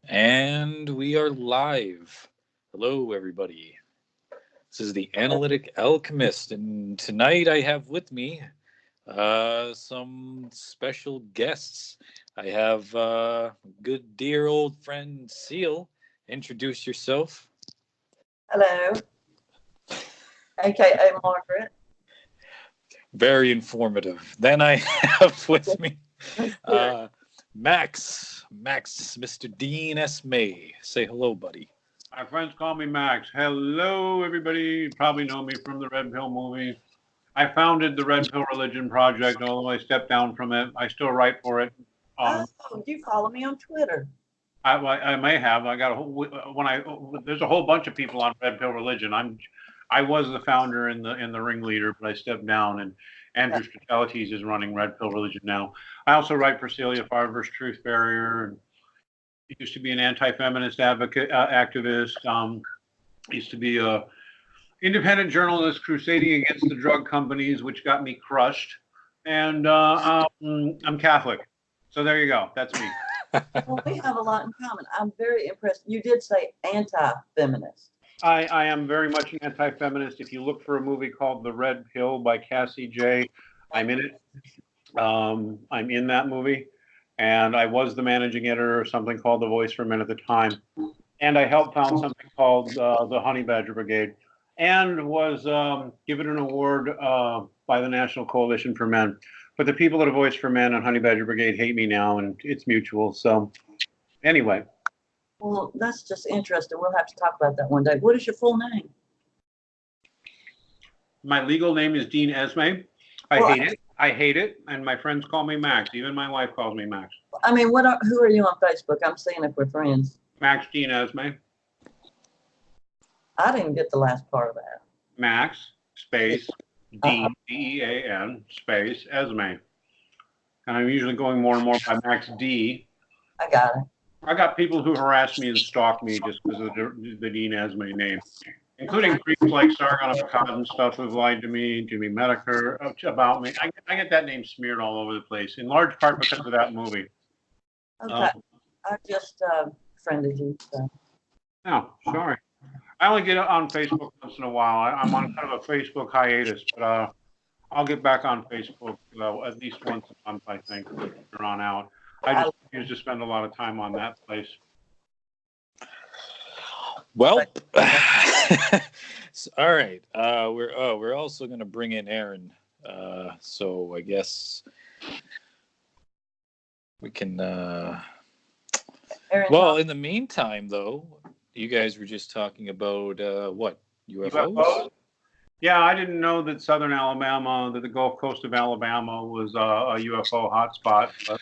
And we are live. Hello, everybody. This is the Analytic Alchemist, and tonight I have with me some special guests. I have good, dear old friend Seal. Introduce yourself. Hello, aka Margaret. Very informative. Then I have with me uh, Max, Mr. Dean Esmay. Say hello, buddy. My friends call me Max. Hello, everybody. You probably know me from the Red Pill movie. I founded the Red Pill Religion Project, although I stepped down from it. I still write for it. Oh, you follow me on Twitter? I may have. I got a whole, there's a whole bunch of people on Red Pill Religion. I was the founder and the ringleader, but I stepped down, and Andrew Strachelites is running Red Pill Religion now. I also write for Celia Farber's Truth Barrier, and used to be an anti-feminist advocate, activist. Used to be a independent journalist crusading against the drug companies, which got me crushed. And I'm Catholic, so there you go. That's me. Well, we have a lot in common. I'm very impressed. You did say anti-feminist. I am very much an anti-feminist. If you look for a movie called The Red Pill by Cassie J, I'm in it. I'm in that movie. And I was the managing editor of something called The Voice for Men at the time. And I helped found something called the Honey Badger Brigade, and was given an award by the National Coalition for Men. But the people at A Voice for Men and Honey Badger Brigade hate me now, and it's mutual. So anyway. Well, that's just interesting. We'll have to talk about that one day. What is your full name? My legal name is Dean Esmay. I hate it, and my friends call me Max. Even my wife calls me Max. I mean, who are you on Facebook? I'm seeing if we're friends. Max Dean Esmay. I didn't get the last part of that. Max space Dean D-E-A-N space Esmay. And I'm usually going more and more by Max D. I got it. I got people who harass me and stalk me just because of the Dean Esmay name, including priests like Sargon of Akkad and stuff who've lied to me, Jimmy Medeker, about me. I get that name smeared all over the place, in large part because of that movie. Okay. I just friended you. So. Oh, sorry. I only get on Facebook once in a while. I'm on kind of a Facebook hiatus, but I'll get back on Facebook at least once a month, I think, from here on out. I just used to spend a lot of time on that place. Well, all right. We're also going to bring in Aaron. So I guess we can. Well, in the meantime, though, you guys were just talking about what, UFOs? Yeah, I didn't know that Southern Alabama, that the Gulf Coast of Alabama was a UFO hotspot. But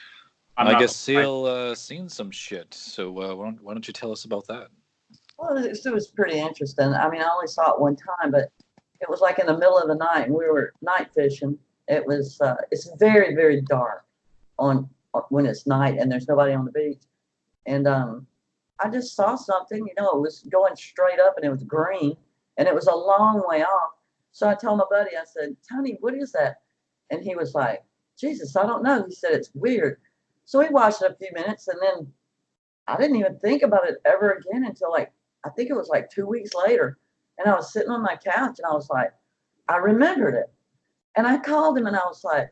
I guess Seal seen some shit. So why don't you tell us about that? Well, it was pretty interesting. I mean, I only saw it one time, but it was like in the middle of the night, and we were night fishing. It was it's very, very dark when it's night and there's nobody on the beach. And I just saw something. You know, it was going straight up and it was green, and it was a long way off. So I told my buddy, I said, "Tony, what is that?" And he was like, "Jesus, I don't know." He said, "It's weird." So we watched it a few minutes, and then I didn't even think about it ever again until I think it was 2 weeks later. And I was sitting on my couch, and I was like, I remembered it. And I called him, and I was like,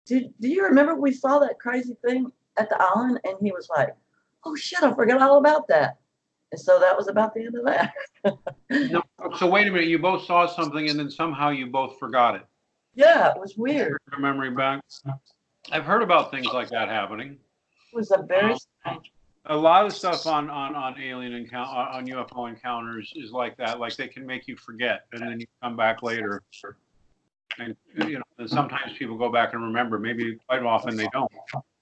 do you remember we saw that crazy thing at the island? And he was like, oh, shit, I forgot all about that. And so that was about the end of that. No, so wait a minute. You both saw something, and then somehow you both forgot it. Yeah, it was weird. Your memory back. I've heard about things like that happening. It was a very strange. A lot of stuff on alien on UFO encounters is like that. Like they can make you forget, and then you come back later. And and sometimes people go back and remember. Maybe quite often they don't.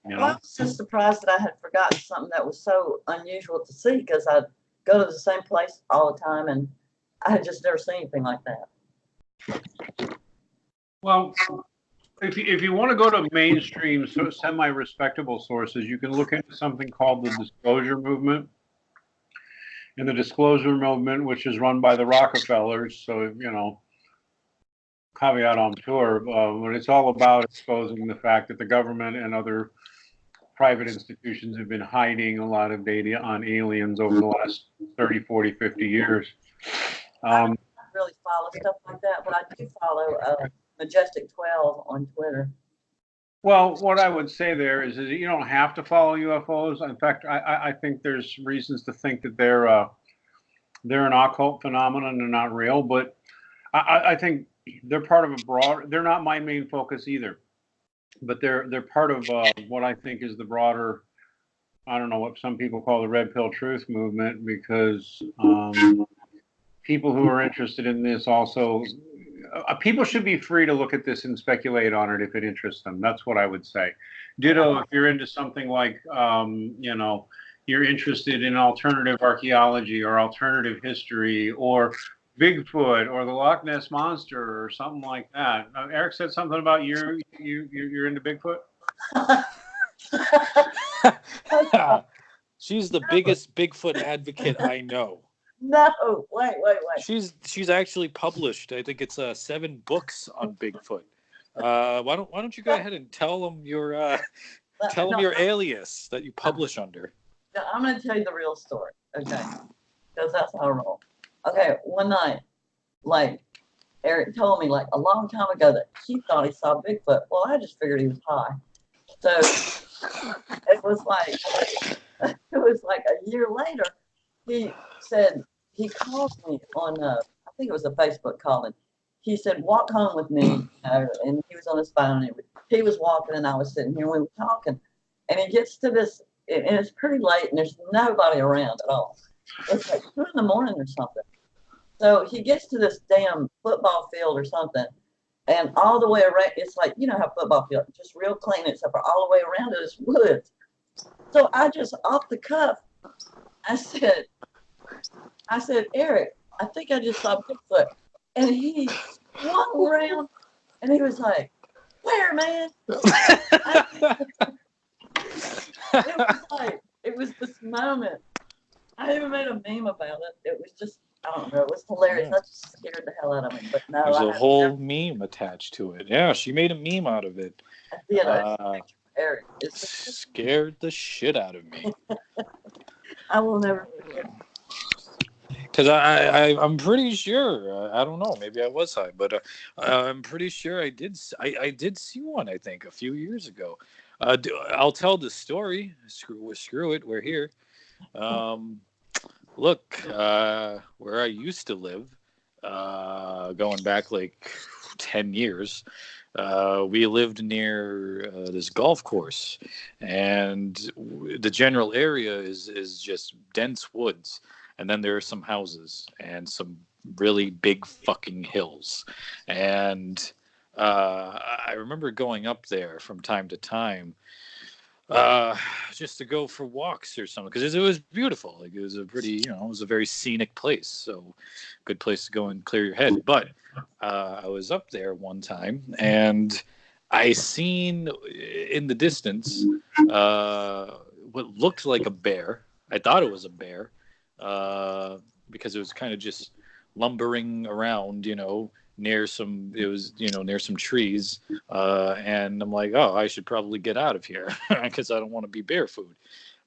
Well, I was just surprised that I had forgotten something that was so unusual to see, because I'd go to the same place all the time, and I had just never seen anything like that. Well, if you want to go to mainstream, semi-respectable sources, you can look into something called the Disclosure Movement. And the Disclosure Movement, which is run by the Rockefellers, so, caveat emptor, but it's all about exposing the fact that the government and other private institutions have been hiding a lot of data on aliens over the last 30, 40, 50 years. I don't really follow stuff like that, but I do follow Majestic 12 on Twitter. Well, what I would say there is that you don't have to follow UFOs. In fact, I think there's reasons to think that they're an occult phenomenon. They're not real, but I think they're part of a broad. They're not my main focus either, but they're part of what I think is the broader. I don't know what some people call the red pill truth movement, because people who are interested in this also. People should be free to look at this and speculate on it if it interests them. That's what I would say. Ditto, if you're into something like, you're interested in alternative archaeology or alternative history or Bigfoot or the Loch Ness Monster or something like that. Eric said something about you're into Bigfoot? She's the biggest Bigfoot advocate I know. No, wait. She's actually published, I think it's 7 books on Bigfoot. Why don't you go ahead and tell them your alias that you publish under? No, I'm going to tell you the real story, okay? Because that's how I roll. Okay, one night, like Eric told me, like a long time ago, that he thought he saw Bigfoot. Well, I just figured he was high. So it was like a year later. He said. He called me on, I think it was a Facebook calling. He said, walk home with me, and he was on his phone. And he was walking, and I was sitting here, and we were talking. And he gets to this, and it's pretty late, and there's nobody around at all. It's like 2 in the morning or something. So he gets to this damn football field or something, and all the way around, it's like, you know how football field, just real clean, except for all the way around it is woods. So I just, off the cuff, I said, Eric, I think I just saw Bigfoot. And he swung around and he was like, where, man? It was this moment. I even made a meme about it. It was just, I don't know, it was hilarious. Yeah. I just scared the hell out of me. But no, There's a whole meme attached to it. Yeah, she made a meme out of it. I did. Eric. Scared the shit out of me. I will never forget. Because I'm pretty sure, I don't know, maybe I was high, but I'm pretty sure I did see one, I think, a few years ago. I'll tell the story. Screw it, we're here. Look, where I used to live, going back like 10 years, we lived near this golf course, and the general area is just dense woods. And then there are some houses and some really big fucking hills. And I remember going up there from time to time just to go for walks or something, because it was beautiful. Like, it was a pretty, it was a very scenic place. So good place to go and clear your head. But I was up there one time, and I seen in the distance what looked like a bear. I thought it was a bear. Because it was kind of just lumbering around, near some trees. And I'm like, oh, I should probably get out of here because I don't want to be bear food.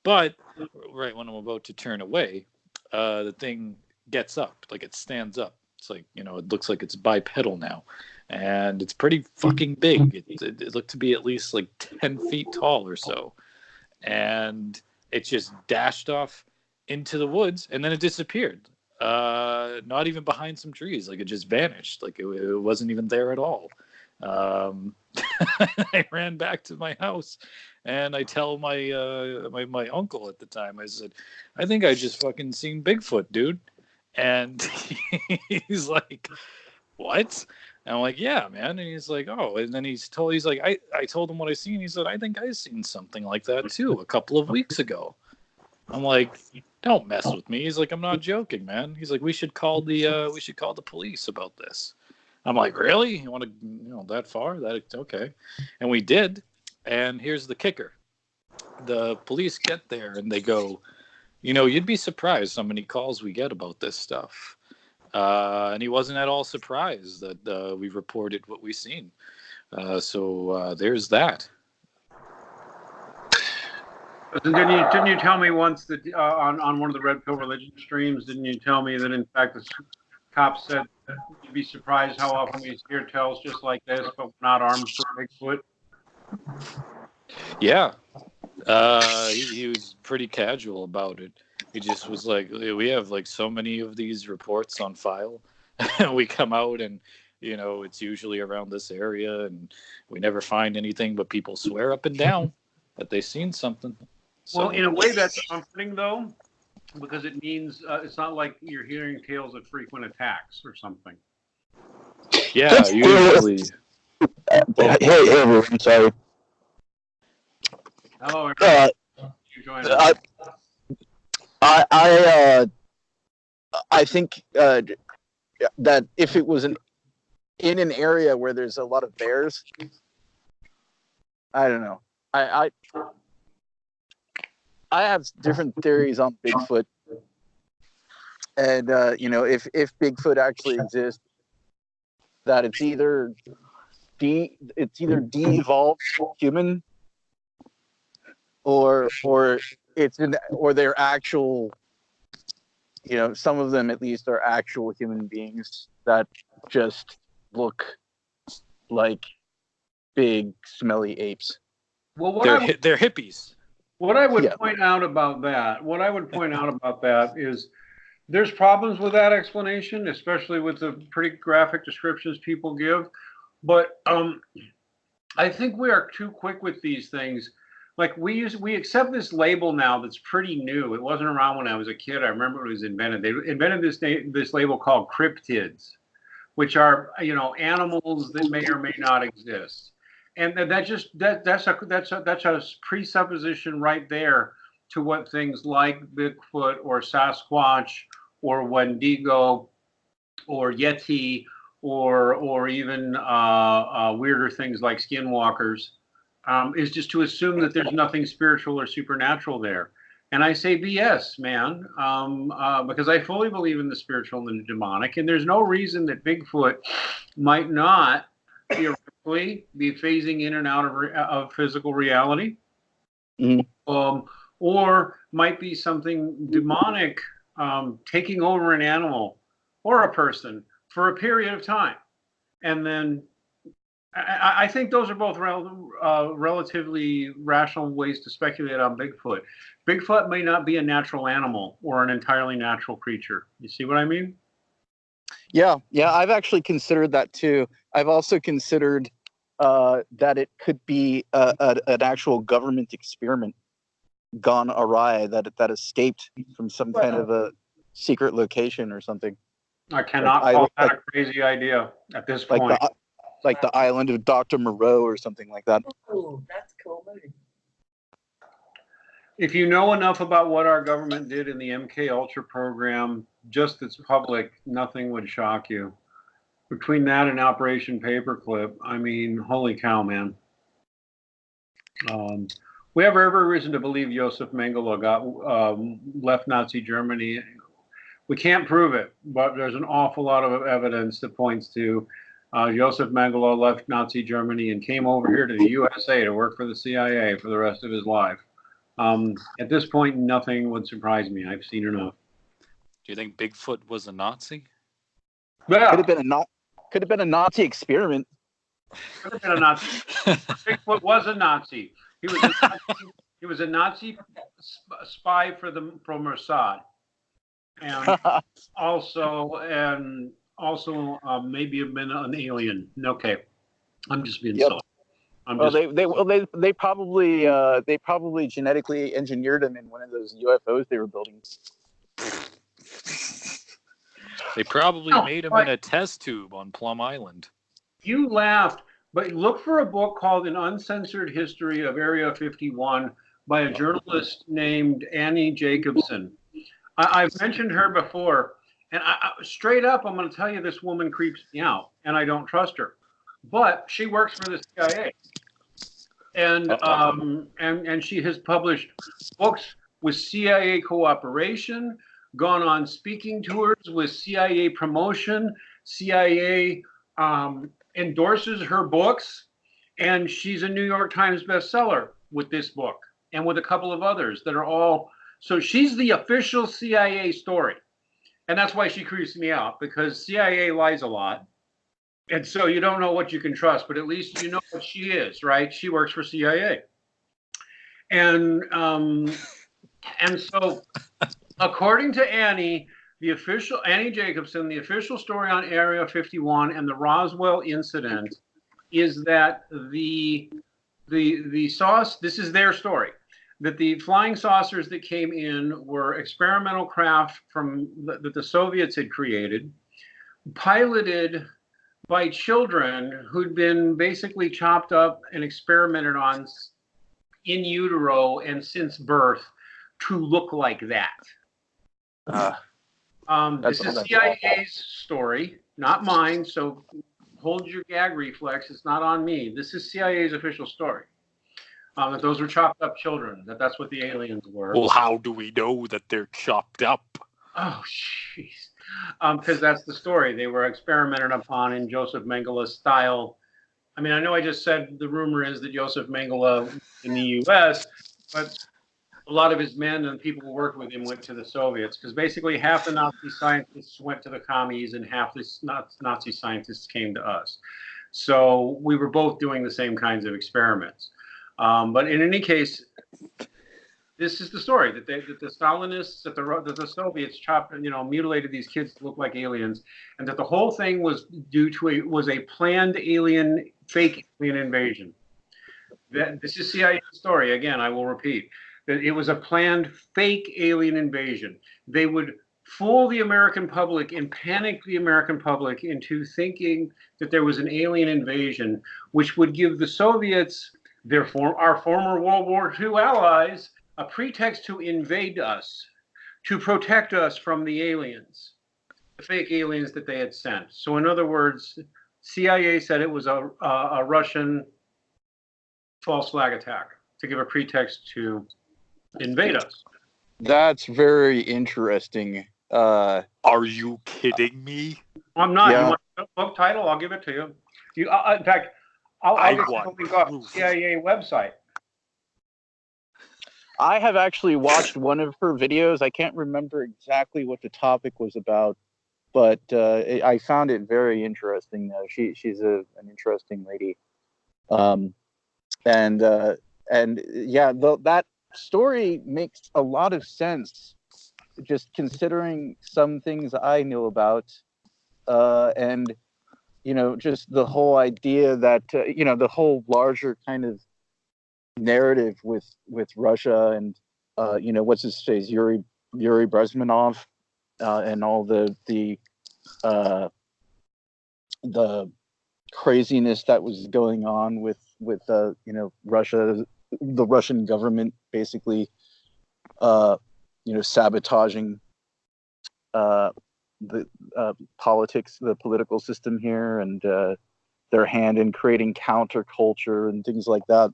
But right when I'm about to turn away, the thing gets up, like it stands up. It's like, it looks like it's bipedal now. And it's pretty fucking big. It looked to be at least like 10 feet tall or so. And it just dashed off into the woods, and then it disappeared. Not even behind some trees. Like, it just vanished. Like, it wasn't even there at all. I ran back to my house, and I tell my my uncle at the time, I said, I think I just fucking seen Bigfoot, dude. And he's like, what? And I'm like, yeah, man. And he's like, oh. And then he's like, I told him what I seen. He said, I think I seen something like that too a couple of weeks ago. I'm like, don't mess with me. He's like, I'm not joking, man. He's like, we should call the police about this. I'm like, really? You want to, that far? Okay. And we did. And here's the kicker. The police get there and they go, you'd be surprised how many calls we get about this stuff. And he wasn't at all surprised that we reported what we seen. So there's that. Didn't you tell me once that on one of the Red Pill Religion streams? Didn't you tell me that in fact the cops said that you'd be surprised how often we hear tales just like this, but we're not armed for Bigfoot? Yeah. He was pretty casual about it. He just was like, we have like so many of these reports on file. We come out and, you know, it's usually around this area and we never find anything, but people swear up and down that they've seen something. So, Well, in a way that's comforting though, because it means it's not like you're hearing tales of frequent attacks or something. yeah, usually. Hey, everyone, sorry. Hello, everyone. You joined us. I think that if it was in an area where there's a lot of bears, I don't know. I have different theories on Bigfoot, and you know, if Bigfoot actually exists, that it's either de-evolved human, or they're actual, you know, some of them at least are actual human beings that just look like big smelly apes. Well, They're hippies. What I would point out about that is there's problems with that explanation, especially with the pretty graphic descriptions people give. But I think we are too quick with these things. Like we accept this label now that's pretty new. It wasn't around when I was a kid. I remember it was invented. They invented this label called cryptids, which are, you know, animals that may or may not exist. And that's a presupposition right there to what things like Bigfoot or Sasquatch or Wendigo or Yeti or even weirder things like skinwalkers is just to assume that there's nothing spiritual or supernatural there. And I say BS, man, because I fully believe in the spiritual and the demonic, and there's no reason that Bigfoot might not theoretically be phasing in and out of physical reality, or might be something demonic taking over an animal or a person for a period of time. And then I think those are both relatively rational ways to speculate on Bigfoot. Bigfoot may not be a natural animal or an entirely natural creature. You see what I mean? Yeah, I've actually considered that too. I've also considered that it could be an actual government experiment gone awry, that escaped from some kind of a secret location or something. I cannot call that a crazy idea at this point. Like the island of Dr. Moreau or something like that. Oh, that's cool movie. If you know enough about what our government did in the MK Ultra program, just that's public, nothing would shock you. Between that and Operation Paperclip, I mean, holy cow, man. We have every reason to believe Josef Mengele left Nazi Germany. We can't prove it, but there's an awful lot of evidence that points to Josef Mengele left Nazi Germany and came over here to the USA to work for the CIA for the rest of his life. At this point, nothing would surprise me. I've seen enough. Do you think Bigfoot was a Nazi? Yeah. Could have been a Nazi experiment. Could have been a Nazi. Bigfoot was a Nazi. He was a Nazi spy from Mossad, and also maybe have been an alien. Okay, I'm just being silly. They probably genetically engineered him in one of those UFOs they were building. They probably made him in a test tube on Plum Island. You laughed, but look for a book called An Uncensored History of Area 51 by a journalist named Annie Jacobsen. I've mentioned her before, and straight up, I'm going to tell you this woman creeps me out, and I don't trust her. But she works for the CIA, and she has published books with CIA cooperation, gone on speaking tours with CIA promotion. CIA endorses her books, and she's a New York Times bestseller with this book. and with a couple of others that are all. So she's the official CIA story. And that's why she creeps me out, because CIA lies a lot. And so you don't know what you can trust, but at least you know what she is, right? She works for CIA. And so according to Annie, Annie Jacobsen, the official story on Area 51 and the Roswell incident is that the sauce, this is their story, that the flying saucers that came in were experimental craft that the Soviets had created, piloted by children who'd been basically chopped up and experimented on in utero and since birth to look like that. This is CIA's story, not mine, so hold your gag reflex. It's not on me. This is CIA's official story. That those were chopped up children, that's what the aliens were. Well, how do we know that they're chopped up? Oh, jeez. Because that's the story. They were experimented upon in Joseph Mengele's style. I mean, I know I just said the rumor is that Joseph Mengele in the U.S., but a lot of his men and people who worked with him went to the Soviets, because basically half the Nazi scientists went to the commies and half the Nazi scientists came to us. So we were both doing the same kinds of experiments. But in any case, this is the story that the Stalinists, that the Soviets chopped, mutilated these kids to look like aliens, and that the whole thing was due to a planned fake alien invasion. This is CIA's story. Again, I will repeat that it was a planned fake alien invasion. They would fool the American public and panic the American public into thinking that there was an alien invasion, which would give the Soviets, our former World War II allies, a pretext to invade us, to protect us from the aliens, the fake aliens that they had sent. So in other words, CIA said it was a Russian false flag attack to give a pretext to invade us. That's very interesting. Are you kidding me? I'm not. Yeah. You want the book title? I'll give it to you. In fact, I'll get the link off the CIA website. I have actually watched one of her videos. I can't remember exactly what the topic was about, but I found it very interesting. She's an interesting lady, and yeah, that story makes a lot of sense, just considering some things I know about, and just the whole idea that the whole larger kind of narrative with Russia and what's his face, Yuri Bezmenov, and all the craziness that was going on with Russia, the Russian government basically sabotaging the politics, the political system here, and their hand in creating counterculture and things like that.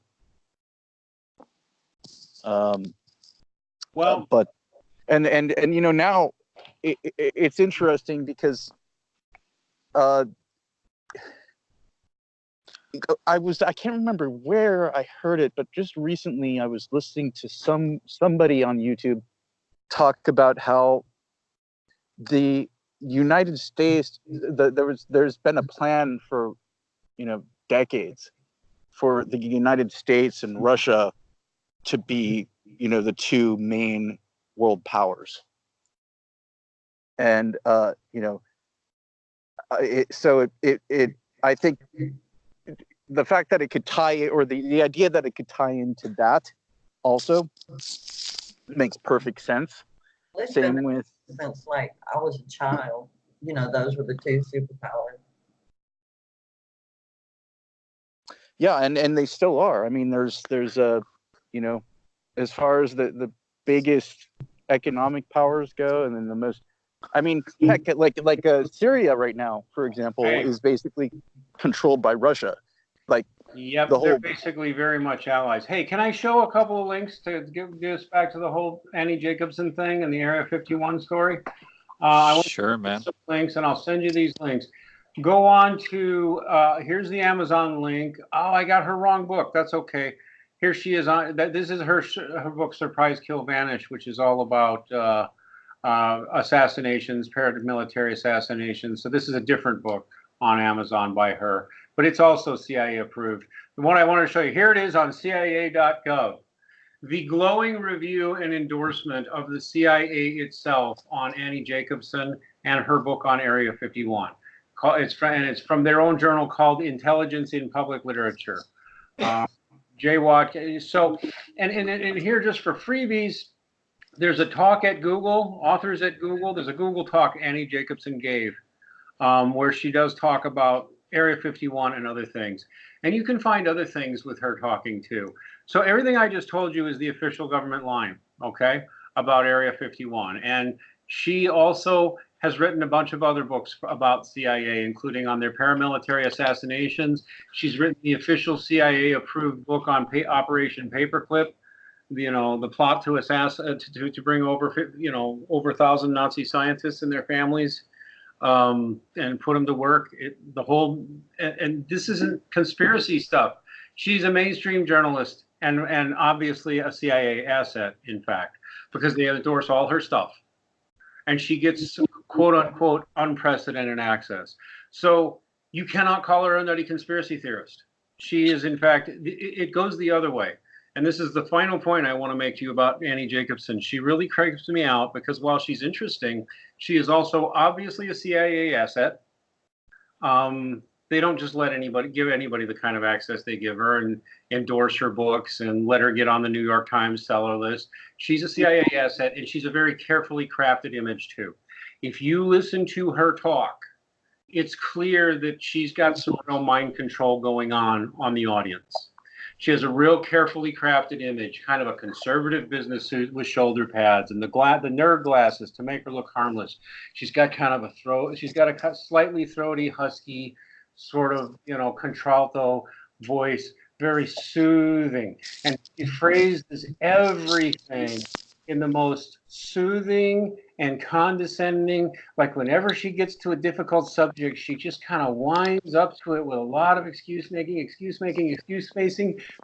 But now it's interesting because I can't remember where I heard it, but just recently I was listening to somebody on YouTube talk about how the United States, there's been a plan for decades for the United States and Russia to be the two main world powers, and I think the fact that it could tie, or the idea that it could tie into that also makes perfect sense. Same with, since like I was a child, those were the two superpowers. Yeah, and they still are. I mean, there's a as far as the biggest economic powers go, and then the most, I mean, heck, like Syria right now, for example, is basically controlled by Russia. Yep, they're basically very much allies. Hey, can I show a couple of links to give us back to the whole Annie Jacobsen thing and the Area 51 story? I want Sure, man. some links, and I'll send you these links. Go on to here's the Amazon link. Oh, I got her wrong book. That's okay. here she is on. This is her book, Surprise, Kill, Vanish, which is all about assassinations, paramilitary assassinations. So this is a different book on Amazon by her, but it's also CIA approved. The one I want to show you, here it is on CIA.gov. The glowing review and endorsement of the CIA itself on Annie Jacobsen and her book on Area 51. It's from their own journal called Intelligence in Public Literature. JWAT. So, and here just for freebies, there's a talk at Google, authors at Google. There's a Google talk Annie Jacobsen gave where she does talk about Area 51 and other things. And you can find other things with her talking too. So everything I just told you is the official government line, okay, about Area 51. And she also has written a bunch of other books about CIA, including on their paramilitary assassinations. She's written the official CIA approved book on Operation Paperclip, you know, the plot to to bring over, you know, over 1,000 Nazi scientists and their families and put them to work. And this isn't conspiracy stuff. She's a mainstream journalist and obviously a CIA asset, in fact, because they endorse all her stuff. And she gets quote unquote unprecedented access. So you cannot call her a nutty conspiracy theorist. She is, in fact, it goes the other way. And this is the final point I want to make to you about Annie Jacobsen. She really creeps me out because while she's interesting, she is also obviously a CIA asset. They don't just give anybody the kind of access they give her and endorse her books and let her get on the New York Times seller list. She's a CIA asset, and she's a very carefully crafted image too. If you listen to her talk, it's clear that she's got some real mind control going on the audience. She has a real carefully crafted image, kind of a conservative business suit with shoulder pads and the nerd glasses to make her look harmless. She's got kind of she's got a slightly throaty, husky, sort of, you know, contralto voice, very soothing. And she phrases everything in the most soothing and condescending, like whenever she gets to a difficult subject, she just kind of winds up to it with a lot of excuse spacing,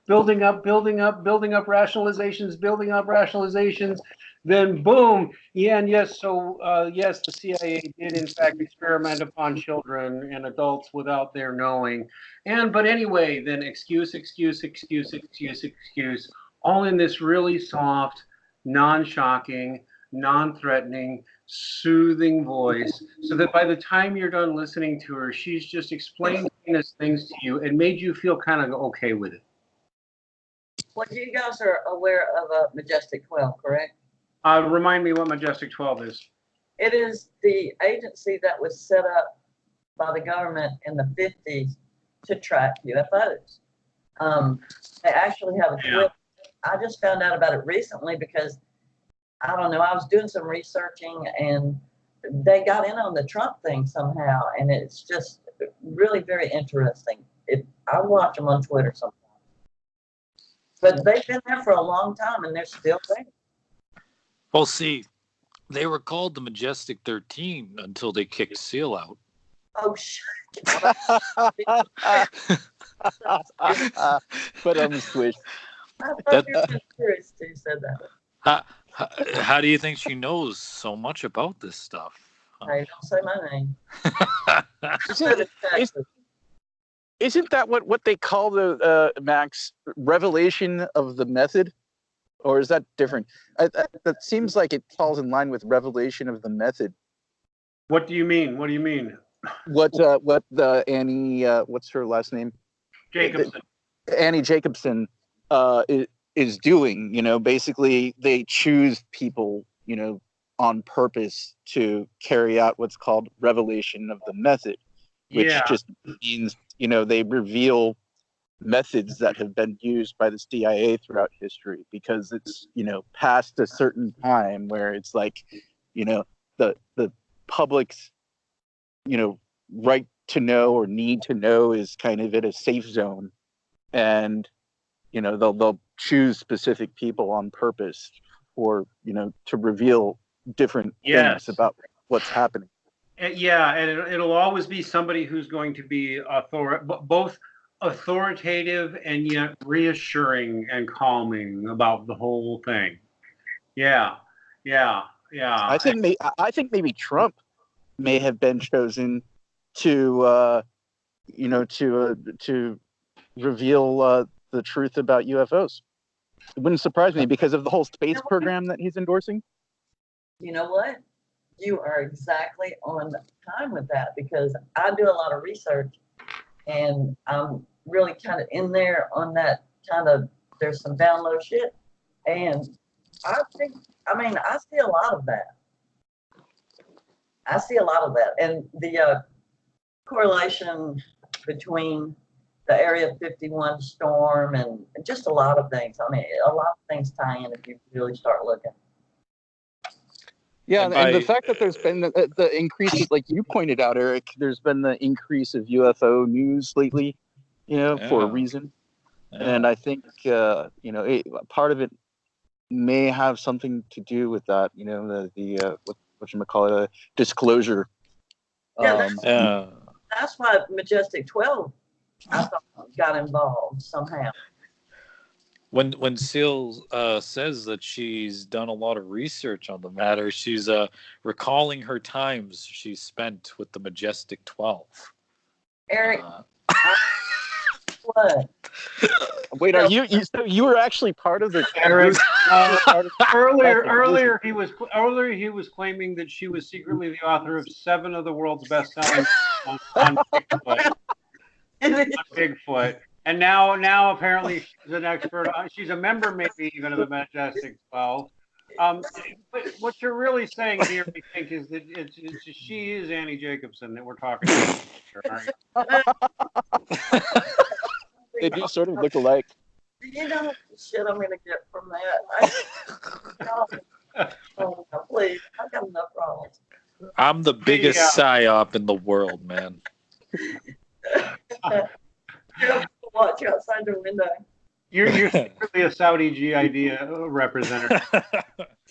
building up rationalizations, then boom, yeah, and yes, so yes, the CIA did in fact experiment upon children and adults without their knowing, but anyway, then excuse, all in this really soft, non-shocking, non-threatening, soothing voice, so that by the time you're done listening to her, she's just explained these things to you and made you feel kind of okay with it. Well, you guys are aware of a Majestic 12, correct? Remind me what Majestic 12 is. It is the agency that was set up by the government in the 50s to track UFOs. They actually have a Twitter. I just found out about it recently because, I don't know, I was doing some researching and they got in on the Trump thing somehow, and it's just really very interesting. I watch them on Twitter sometimes. But they've been there for a long time and they're still there. Well, see, they were called the Majestic 13 until they kicked Seal out. Oh, shit. But I'm switched. I thought you were curious who said that. How do you think she knows so much about this stuff? Hey, don't say my name. Isn't that what they call the Max revelation of the method, or is that different? That seems like it falls in line with revelation of the method. What do you mean? What do you mean? What the Annie what's her last name? Jacobsen. Annie Jacobsen is doing. You know, basically they choose people, you know, on purpose to carry out what's called revelation of the method, which just means, you know, they reveal methods that have been used by the CIA throughout history, because it's, you know, past a certain time where it's like, you know, the public's, you know, right to know or need to know is kind of in a safe zone, and, you know, they'll choose specific people on purpose for, you know, to reveal different things about what's happening. Yeah, and it'll always be somebody who's going to be both authoritative and yet reassuring and calming about the whole thing. Yeah, yeah, yeah. I think maybe Trump may have been chosen to to reveal the truth about UFOs. It wouldn't surprise me because of the whole space program that he's endorsing. You know what? You are exactly on time with that because I do a lot of research and I'm really kind of in there on that kind of, there's some down low shit. And I see a lot of that. I see a lot of that. And the correlation between the Area 51 storm and just a lot of things. I mean, a lot of things tie in if you really start looking. Yeah, and the fact that there's been the increase, like you pointed out, Eric, there's been the increase of UFO news lately, for a reason. Yeah. And I think, part of it may have something to do with that, whatchamacallit, disclosure. Yeah, that's why Majestic 12, I thought, got involved somehow. When Seal says that she's done a lot of research on the matter, she's recalling her times she spent with the Majestic 12. Eric, what? Wait, are you were actually part of the Eric? Earlier he was claiming that she was secretly the author of 7 of the world's best-selling on Bigfoot. On Bigfoot. And now apparently she's an expert. She's a member, maybe even of the Majestic 12. But what you're really saying here, I think, is that she is Annie Jacobsen that we're talking about. They do sort of look alike. You know what shit I'm gonna get from that? Oh, please, I've got enough problems. I'm the biggest psyop in the world, man. Watch outside the window. You're secretly a Saudi GID representative.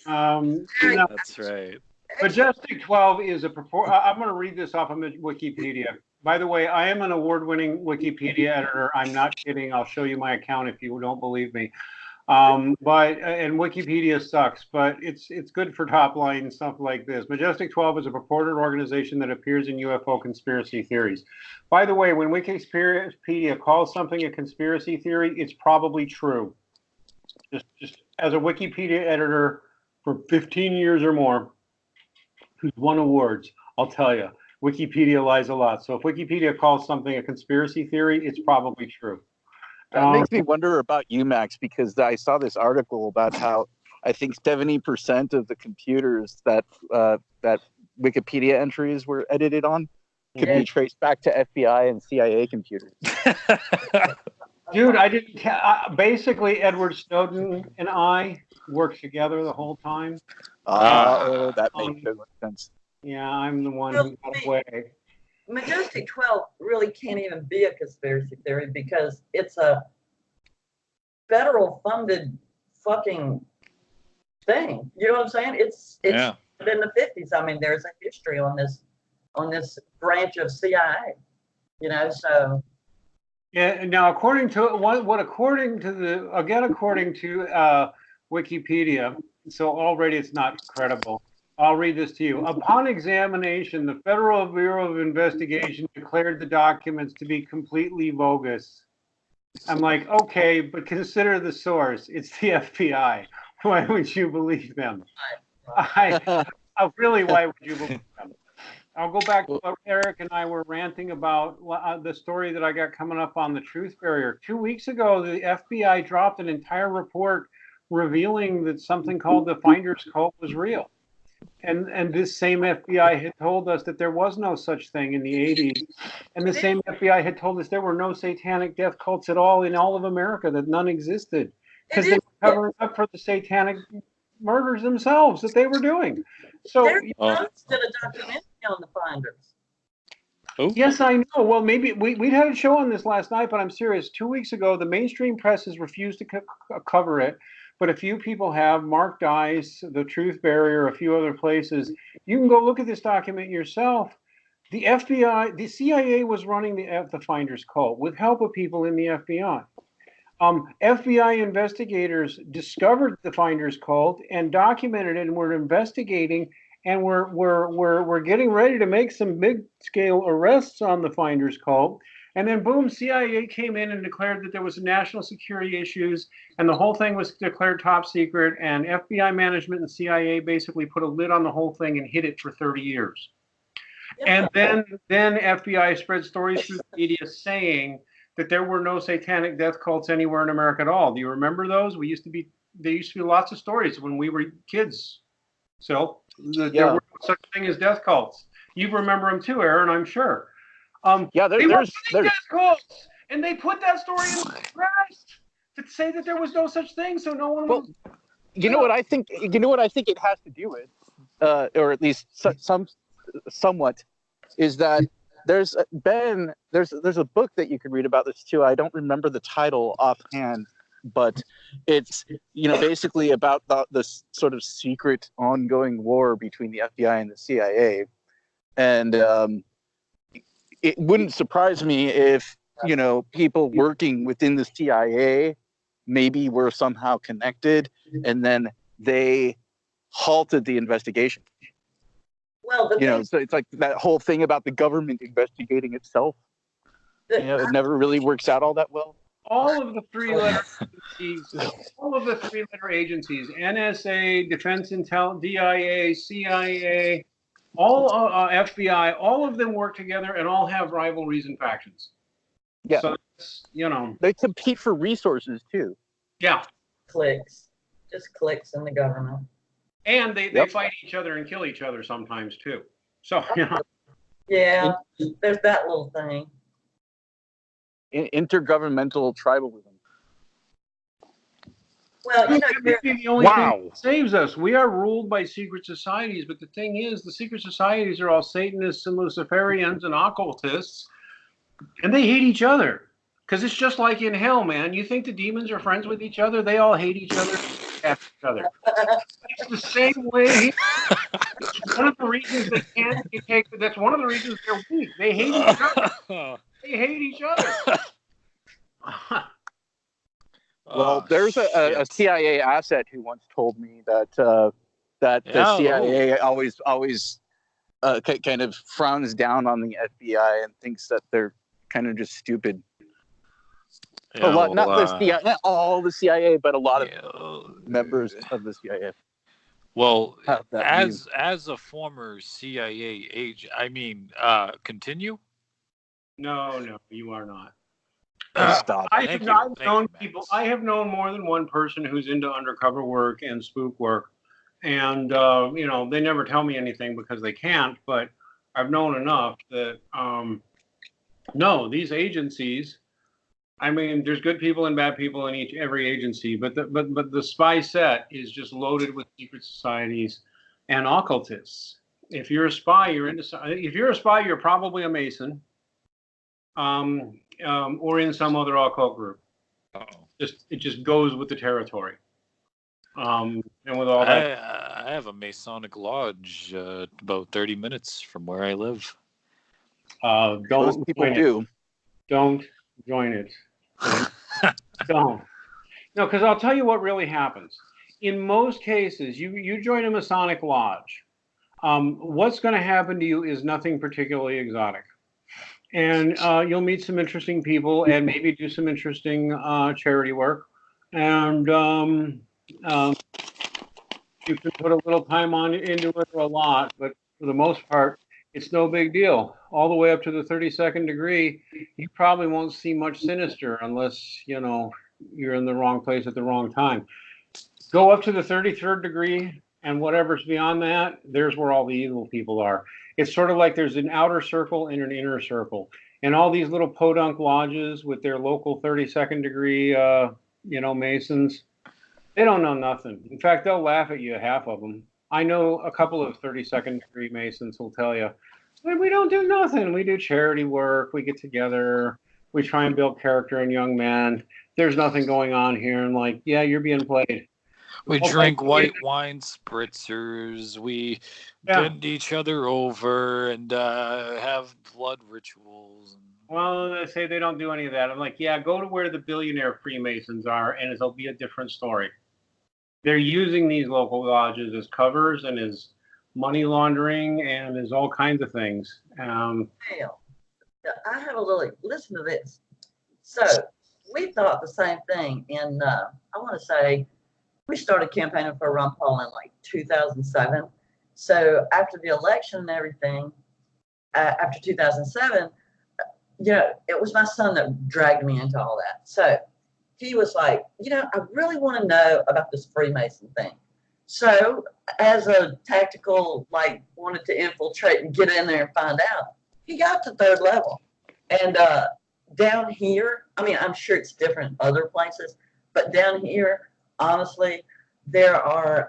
That's right. Majestic 12 is I'm going to read this off of Wikipedia. By the way, I am an award-winning Wikipedia editor. I'm not kidding. I'll show you my account if you don't believe me. And Wikipedia sucks, but it's good for top line and stuff like this. Majestic 12 is a purported organization that appears in UFO conspiracy theories. By the way, when Wikipedia calls something a conspiracy theory, it's probably true. Just as a Wikipedia editor for 15 years or more, who's won awards, I'll tell you, Wikipedia lies a lot. So if Wikipedia calls something a conspiracy theory, it's probably true. That makes me wonder about UMax because I saw this article about how I think 70% of the computers that Wikipedia entries were edited on could be traced back to FBI and CIA computers. Dude, I didn't. Basically, Edward Snowden and I worked together the whole time. That makes sense. Yeah, I'm the one who got away. Majestic 12 really can't even be a conspiracy theory because it's a federal funded fucking thing. You know what I'm saying? It's in the 50s. I mean, there's a history on this branch of CIA. So. Yeah. Now, according to Wikipedia, so already it's not credible. I'll read this to you. Upon examination, the Federal Bureau of Investigation declared the documents to be completely bogus. I'm like, okay, but consider the source. It's the FBI. Why would you believe them? Really, why would you believe them? I'll go back to what Eric and I were ranting about the story that I got coming up on the truth barrier. 2 weeks ago, the FBI dropped an entire report revealing that something called the Finder's Cult was real. And this same FBI had told us that there was no such thing in the 80s. And the same FBI had told us there were no satanic death cults at all in all of America, that none existed. Because they were covering up for the satanic murders themselves that they were doing. So did a documentary on the Finders. Oh. Yes, I know. Well, maybe we had a show on this last night, but I'm serious. 2 weeks ago, the mainstream press has refused to cover it. But a few people have. Mark Dice, The Truth Barrier, a few other places. You can go look at this document yourself. The FBI, the CIA was running the Finders cult with help of people in the FBI. FBI investigators discovered the Finders cult and documented it, and were investigating, and we're getting ready to make some big scale arrests on the Finders cult. And then boom, CIA came in and declared that there was national security issues, and the whole thing was declared top secret. And FBI management and CIA basically put a lid on the whole thing and hid it for 30 years. And then FBI spread stories through the media saying that there were no satanic death cults anywhere in America at all. Do you remember those? There used to be lots of stories when we were kids. So there were no such thing as death cults. You remember them too, Aaron, I'm sure. There's death cults, and they put that story in the press to say that there was no such thing, so no one was. You know what I think? You know what I think it has to do with, or at least somewhat, is that there's a book that you could read about this too. I don't remember the title offhand, but it's basically about the sort of secret ongoing war between the FBI and the CIA, and it wouldn't surprise me if people working within the CIA maybe were somehow connected, and then they halted the investigation. Well, so it's like that whole thing about the government investigating itself. It never really works out all that well. All of the three-letter agencies, NSA, Defense Intel, DIA, CIA, all FBI, all of them work together and all have rivalries and factions. Yeah. So they compete for resources too. Yeah. Just clicks in the government. And they fight each other and kill each other sometimes too. So Yeah, there's that little thing. Intergovernmental tribalism. Well, the only thing that saves us. We are ruled by secret societies, but the thing is, the secret societies are all Satanists and Luciferians and occultists, and they hate each other. Because it's just like in hell, man. You think the demons are friends with each other? They all hate each other, at each other. It's the same way here. It's one of the reasons they can't take. That's one of the reasons they're weak. They hate each other. They hate each other. Well, there's a CIA asset who once told me that the CIA always kind of frowns down on the FBI and thinks that they're kind of just stupid. Yeah, not all the CIA, but a lot of members of the CIA. Well, as a former CIA agent, continue? No, you are not. Stop. I have known more than one person who's into undercover work and spook work, and they never tell me anything because they can't. But I've known enough that no, these agencies. There's good people and bad people in every agency, but the spy set is just loaded with secret societies and occultists. If you're a spy, you're probably a Mason, or in some other occult group. It just goes with the territory. And with all that, I have a Masonic lodge about 30 minutes from where I live. Don't join it. Don't. No, because I'll tell you what really happens. In most cases, you join a Masonic lodge. What's going to happen to you is nothing particularly exotic. And you'll meet some interesting people and maybe do some interesting charity work. And you can put a little time into it or a lot, but for the most part, it's no big deal. All the way up to the 32nd degree, you probably won't see much sinister unless, you're in the wrong place at the wrong time. Go up to the 33rd degree, and whatever's beyond that, there's where all the evil people are. It's sort of like there's an outer circle and an inner circle. And all these little podunk lodges with their local 32nd degree, Masons, they don't know nothing. In fact, they'll laugh at you, half of them. I know a couple of 32nd degree Masons will tell you, we don't do nothing. We do charity work. We get together. We try and build character in young men. There's nothing going on here. And yeah, you're being played. We Well, drink like, white wine spritzers. We Yeah. bend each other over and have blood rituals. Well, they say they don't do any of that. I'm like, yeah, go to where the billionaire Freemasons are, and it'll be a different story. They're using these local lodges as covers and as money laundering and as all kinds of things. Hell, I have a little, listen to this. So we thought the same thing in, I want to say, we started campaigning for Ron Paul in like 2007. So after the election and everything, after 2007, it was my son that dragged me into all that. So he was like, I really want to know about this Freemason thing. So as a tactical, wanted to infiltrate and get in there and find out, he got to third level. And down here, I mean, I'm sure it's different other places, but down here, honestly, they are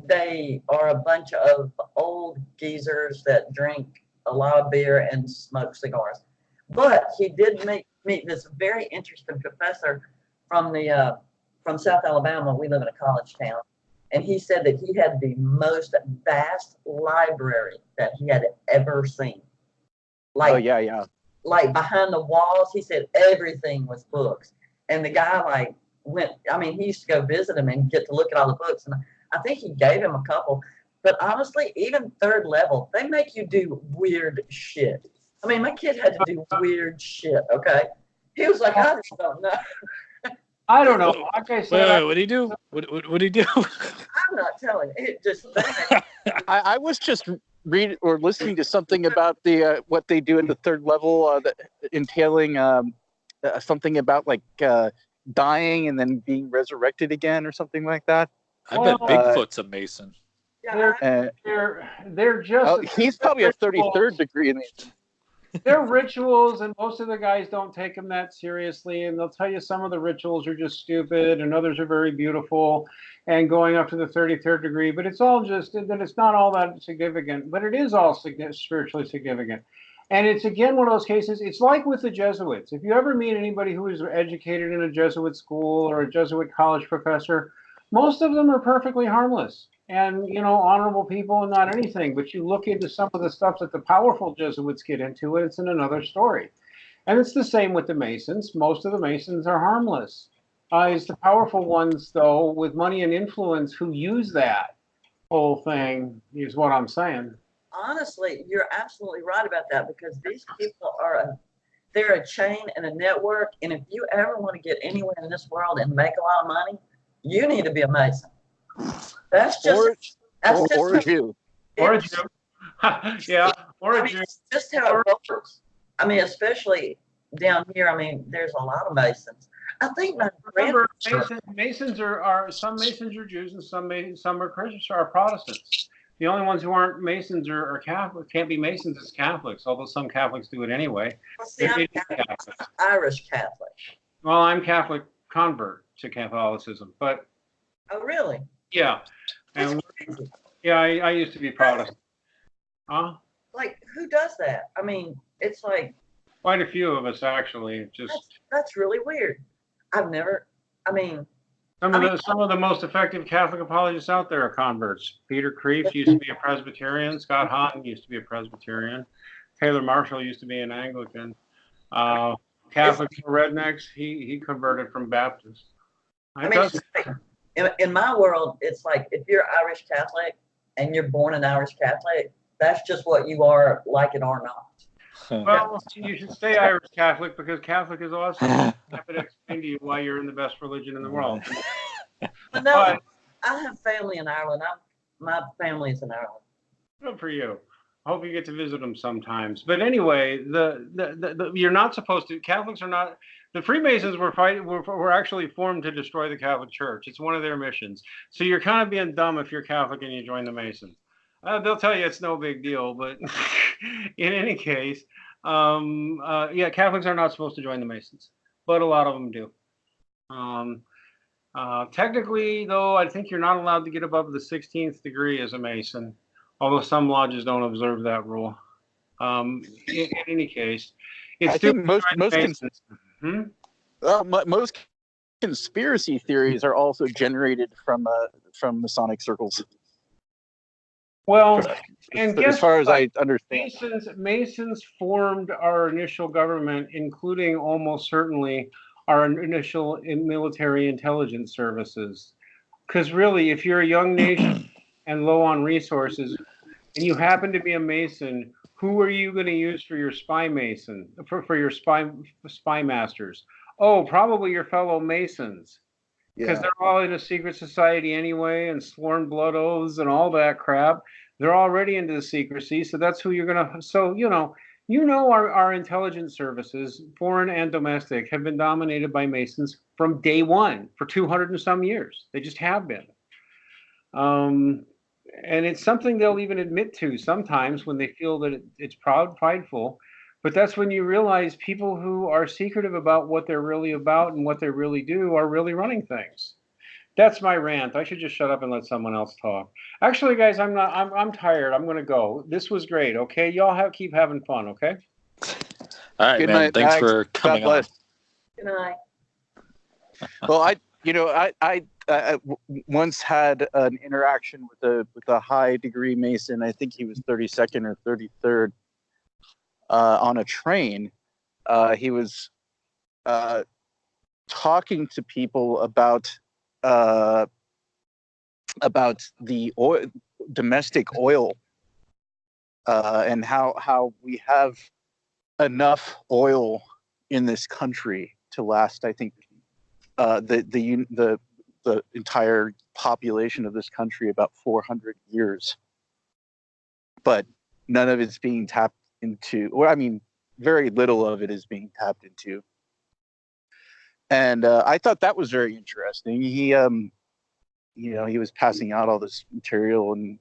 a bunch of old geezers that drink a lot of beer and smoke cigars. But he did meet this very interesting professor from South Alabama. We live in a college town. And he said that he had the most vast library that he had ever seen. Like behind the walls, he said everything was books. And the guy he used to go visit him and get to look at all the books. And I think he gave him a couple. But honestly, even third level, they make you do weird shit. I mean, my kid had to do weird shit, okay? He was like, I just don't know. I don't know. Like I said, what did he do? What did he do? I'm not telling you. It just I was just reading or listening to something about the what they do at the third level, entailing something about dying and then being resurrected again or something like that. I bet Bigfoot's a Mason. They're just. He's probably a 33rd degree Mason. They're rituals, and most of the guys don't take them that seriously. And they'll tell you some of the rituals are just stupid, and others are very beautiful, and going up to the 33rd degree. But it's all just that it's not all that significant. But it is all spiritually significant. And it's again one of those cases. It's like with the Jesuits. If you ever meet anybody who is educated in a Jesuit school or a Jesuit college professor, most of them are perfectly harmless and, honorable people and not anything. But you look into some of the stuff that the powerful Jesuits get into, and it's in another story. And it's the same with the Masons. Most of the Masons are harmless. It's the powerful ones, though, with money and influence who use that whole thing is what I'm saying. Honestly, you're absolutely right about that, because these people they're a chain and a network. And if you ever want to get anywhere in this world and make a lot of money, you need to be a Mason. That's just or a Jew. Or a Jew. Yeah, or a Jew. It's just how it works. I mean, especially down here. I mean, there's a lot of Masons. I think Masons are some Masons are Jews and some are Christians are Protestants. The only ones who aren't Masons are Catholic, can't be Masons as Catholics, although some Catholics do it anyway. Well, see, I'm Irish Catholic. Well, I'm Catholic convert to Catholicism, but. Oh, really? Yeah. And I used to be Protestant. Huh? Like, who does that? I mean, it's like. Quite a few of us, actually. That's really weird. Some of the most effective Catholic apologists out there are converts. Peter Kreeft used to be a Presbyterian. Scott Houghton used to be a Presbyterian. Taylor Marshall used to be an Anglican. Catholics for rednecks, he converted from Baptist. In my world, it's like if you're Irish Catholic and you're born an Irish Catholic, that's just what you are, like it or not. Well, you should stay Irish Catholic, because Catholic is awesome. I'm happy to explain to you why you're in the best religion in the world. But no, I have family in Ireland. My family is in Ireland. Good for you. I hope you get to visit them sometimes. But anyway, you're not supposed to. Catholics are not. The Freemasons were actually formed to destroy the Catholic Church. It's one of their missions. So you're kind of being dumb if you're Catholic and you join the Masons. They'll tell you it's no big deal, but in any case, Catholics are not supposed to join the Masons, but a lot of them do. Technically, though, I think you're not allowed to get above the 16th degree as a Mason, although some lodges don't observe that rule. In any case, it's I think most conspiracy theories are also generated from Masonic circles. Well, and as guess far as what? I understand, Masons formed our initial government, including almost certainly our initial military intelligence services. Because really, if you're a young nation and low on resources, and you happen to be a Mason, who are you going to use for your spy Mason, for your spy masters? Oh, probably your fellow Masons. Because they're all in a secret society anyway, and sworn blood oaths and all that crap. They're already into the secrecy, so that's who you're gonna. So our intelligence services, foreign and domestic, have been dominated by Masons from day one for 200 and some years. They just have been, and it's something they'll even admit to sometimes when they feel that it's prideful. But that's when you realize people who are secretive about what they're really about and what they really do are really running things. That's my rant. I should just shut up and let someone else talk. Actually, guys, I'm not. I'm tired. I'm gonna go. This was great. Okay, y'all keep having fun. Okay. All right, Good man. night, Thanks Max. for coming God bless. Good night. Well, I once had an interaction with a high degree Mason. I think he was 32nd or 33rd on a train. He was talking to people about the domestic oil and how we have enough oil in this country to last, I think, the entire population of this country about 400 years. But none of it's being tapped into, or I mean, very little of it is being tapped into. And I thought that was very interesting. He was passing out all this material and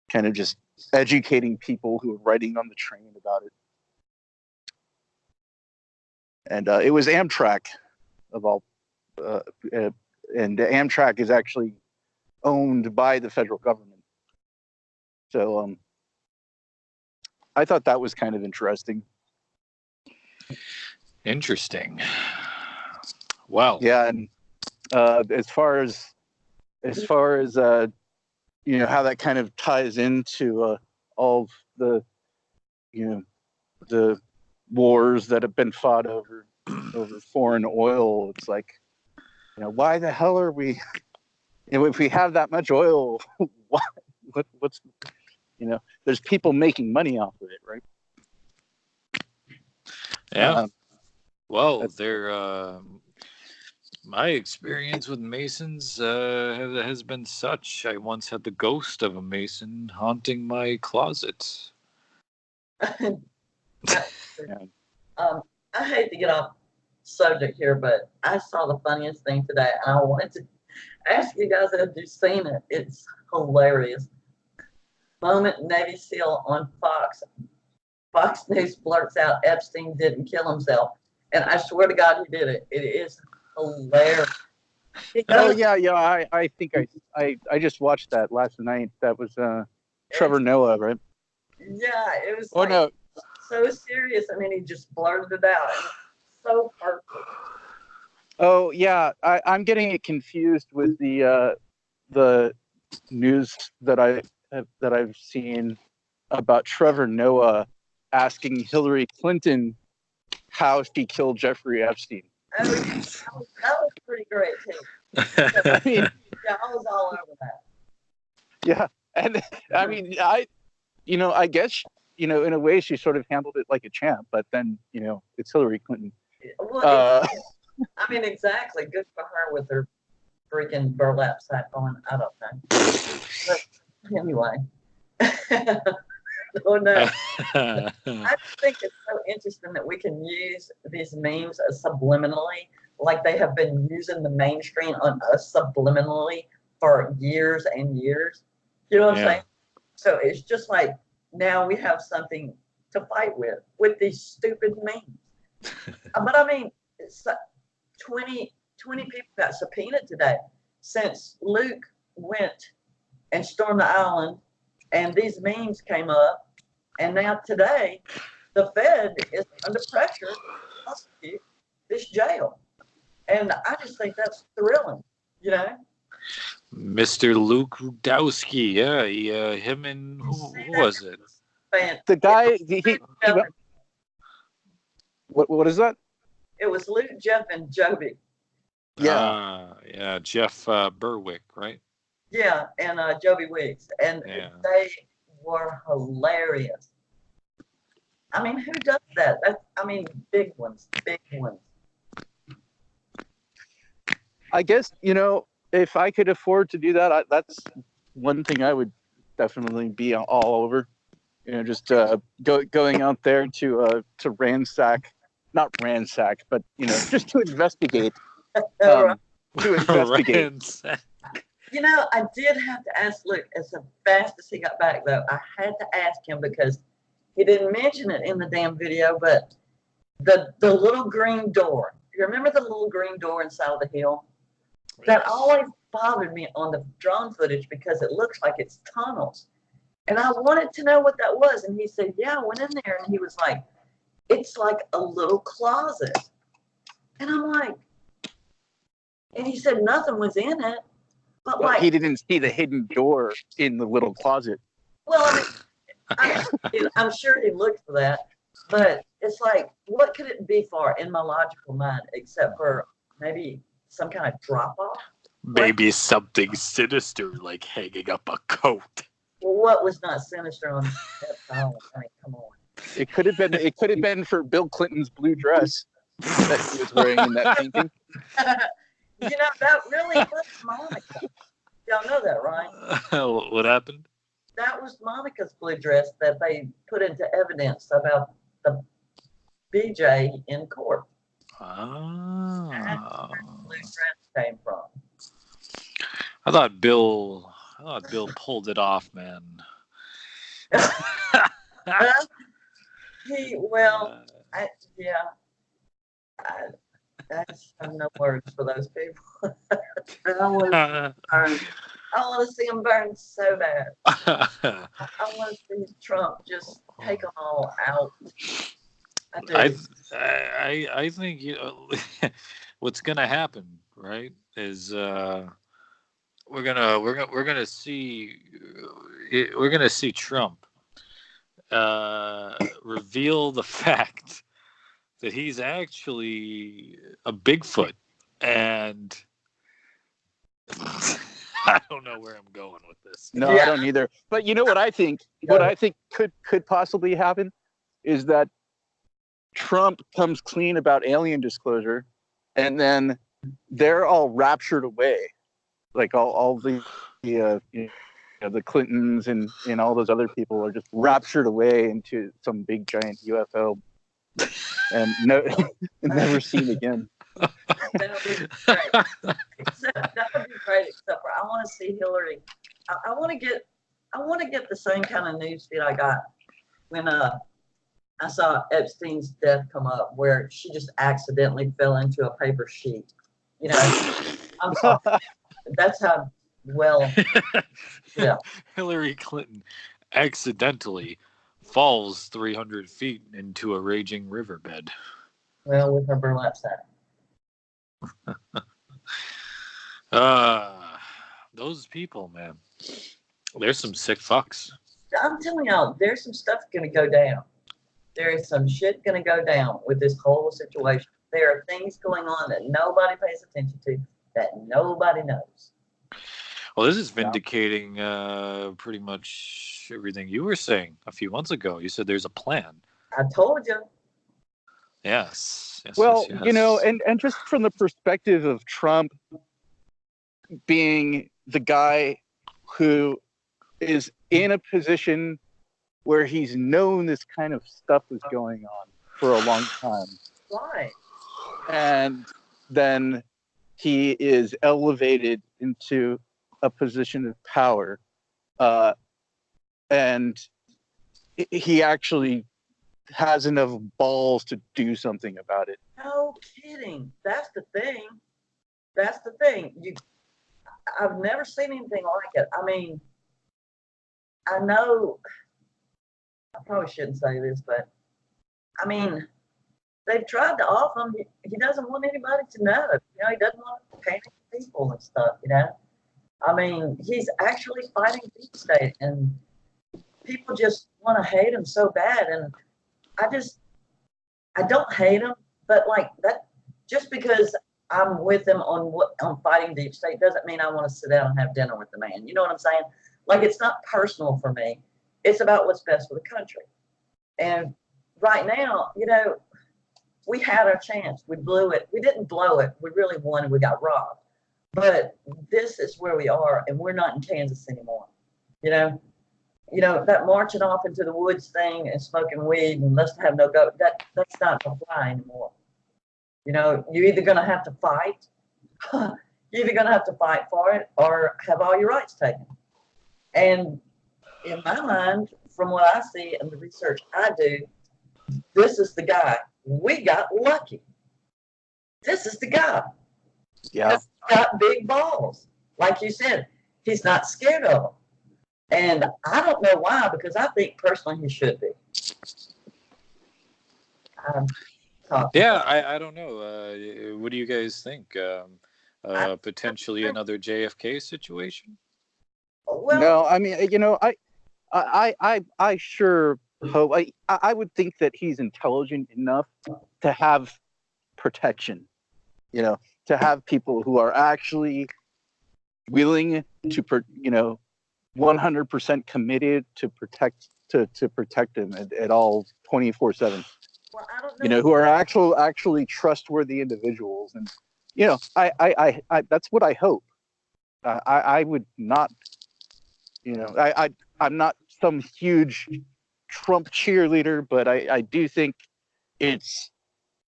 kind of just educating people who were riding on the train about it. And it was Amtrak, of all, and Amtrak is actually owned by the federal government. So I thought that was kind of interesting. Interesting. Well, yeah, and as far as how that kind of ties into all of the the wars that have been fought over foreign oil. It's like, why the hell are we? If we have that much oil, what's there's people making money off of it, right? Yeah. Well, my experience with Masons has been such. I once had the ghost of a Mason haunting my closet. I hate to get off subject here, but I saw the funniest thing today, and I wanted to ask you guys if you've seen it. It's hilarious. Moment Navy SEAL on Fox News blurts out Epstein didn't kill himself, and I swear to God he did it. It is hilarious. I think I just watched that last night. That was Trevor Noah, right? Yeah, it was so serious. I mean, he just blurted it out. And it's so perfect. Oh yeah, I'm getting it confused with the news that I've seen about Trevor Noah asking Hillary Clinton how she killed Jeffrey Epstein. That was pretty great too. I mean, yeah, I was all over that. Yeah, and I mean, I guess in a way she sort of handled it like a champ, but then it's Hillary Clinton. Well, I mean, exactly. Good for her with her freaking burlap sack on. I don't know. But anyway. Oh, no. I just think it's so interesting that we can use these memes subliminally, like they have been using the mainstream on us subliminally for years and years. You know what I'm saying? So it's just like now we have something to fight with these stupid memes. But I mean, 20 people got subpoenaed today since Luke went and stormed the island, and these memes came up, and now today the Fed is under pressure to prosecute this jail. And I just think that's thrilling, you know? Mr. Luke Rudowski, yeah, him and who was it? The guy, what is that? It was Luke, Jeff, and Joby. Yeah, Jeff Berwick, right? Yeah, and Joby Wiggs. And they were hilarious. I mean, who does that? Big ones. I guess, if I could afford to do that, that's one thing I would definitely be all over. Just going out there to ransack, not ransack, but just to investigate. To investigate. I did have to ask Luke as fast as he got back, though. I had to ask him because he didn't mention it in the damn video, but the little green door. You remember the little green door inside of the hill? That always bothered me on the drone footage because it looks like it's tunnels. And I wanted to know what that was. And he said, yeah, I went in there. And he was like, it's like a little closet. And I'm like, and he said nothing was in it. But he didn't see the hidden door in the little closet. Well, I'm sure he looked for that. But it's like, what could it be for in my logical mind except for maybe some kind of drop-off? Maybe something sinister, like hanging up a coat. Well, what was not sinister on that phone? I mean, come on. It could have been for Bill Clinton's blue dress that he was wearing in that painting. That really was Monica. Y'all know that, right? What happened? That was Monica's blue dress that they put into evidence about the BJ in court. Ah. That's where the blue dress came from. I thought Bill pulled it off, man. I have no words for those people. I want to see them burn so bad. I want to see Trump just take them all out. I think what's gonna happen, right? Is we're gonna see Trump reveal the fact that he's actually a Bigfoot, and I don't know where I'm going with this. No, I don't either. But you know what I think? What I think could possibly happen is that Trump comes clean about alien disclosure, and then they're all raptured away, like all the the Clintons and all those other people are just raptured away into some big giant UFO, and never seen again. That would be great. Except for I want to see Hillary. I want to get the same kind of news feed I got when I saw Epstein's death come up, where she just accidentally fell into a paper sheet. I'm sorry. That's how well. Yeah. Hillary Clinton accidentally falls 300 feet into a raging riverbed. Well, with her burlap sack. Those people, man. There's some sick fucks. I'm telling y'all, there's some stuff going to go down. There is some shit going to go down with this whole situation. There are things going on that nobody pays attention to, that nobody knows. Well, this is vindicating pretty much everything you were saying a few months ago. You said there's a plan. I told you. Yes. Well, yes. and just from the perspective of Trump being the guy who is in a position where he's known this kind of stuff was going on for a long time. Right. And then he is elevated into a position of power. And he actually has enough balls to do something about it. No kidding. That's the thing. I've never seen anything like it. I mean, I know I probably shouldn't say this, but I mean, they've tried to off him. He doesn't want anybody to know. You know, he doesn't want to panic people and stuff, you know. I mean, he's actually fighting deep state, and people just want to hate him so bad. And I don't hate him, but like that, just because I'm with him on fighting deep state doesn't mean I want to sit down and have dinner with the man. You know what I'm saying? Like, it's not personal for me. It's about what's best for the country. And right now, you know, we had our chance. We blew it. We didn't blow it. We really won and we got robbed. But this is where we are, and we're not in Kansas anymore. You know, that marching off into the woods thing and smoking weed and let's have no go, that's not gonna fly anymore. You know, you're either gonna have to fight, you're either gonna have to fight for it or have all your rights taken. And in my mind, from what I see and the research I do, this is the guy. We got lucky. This is the guy. Yeah. He's got big balls. Like you said, he's not scared of them. And I don't know why, because I think personally he should be. Yeah, I don't know. What do you guys think? Potentially another JFK situation? Well, No, I mean, you know, I sure hope. I would think that he's intelligent enough to have protection. You know, to have people who are actually willing to, you know, 100% committed to protect him at all 24/7. well, I don't know. You know, who are actually trustworthy individuals, and you know, I that's what I hope. I would not, you know, I'm not some huge Trump cheerleader, but I do think it's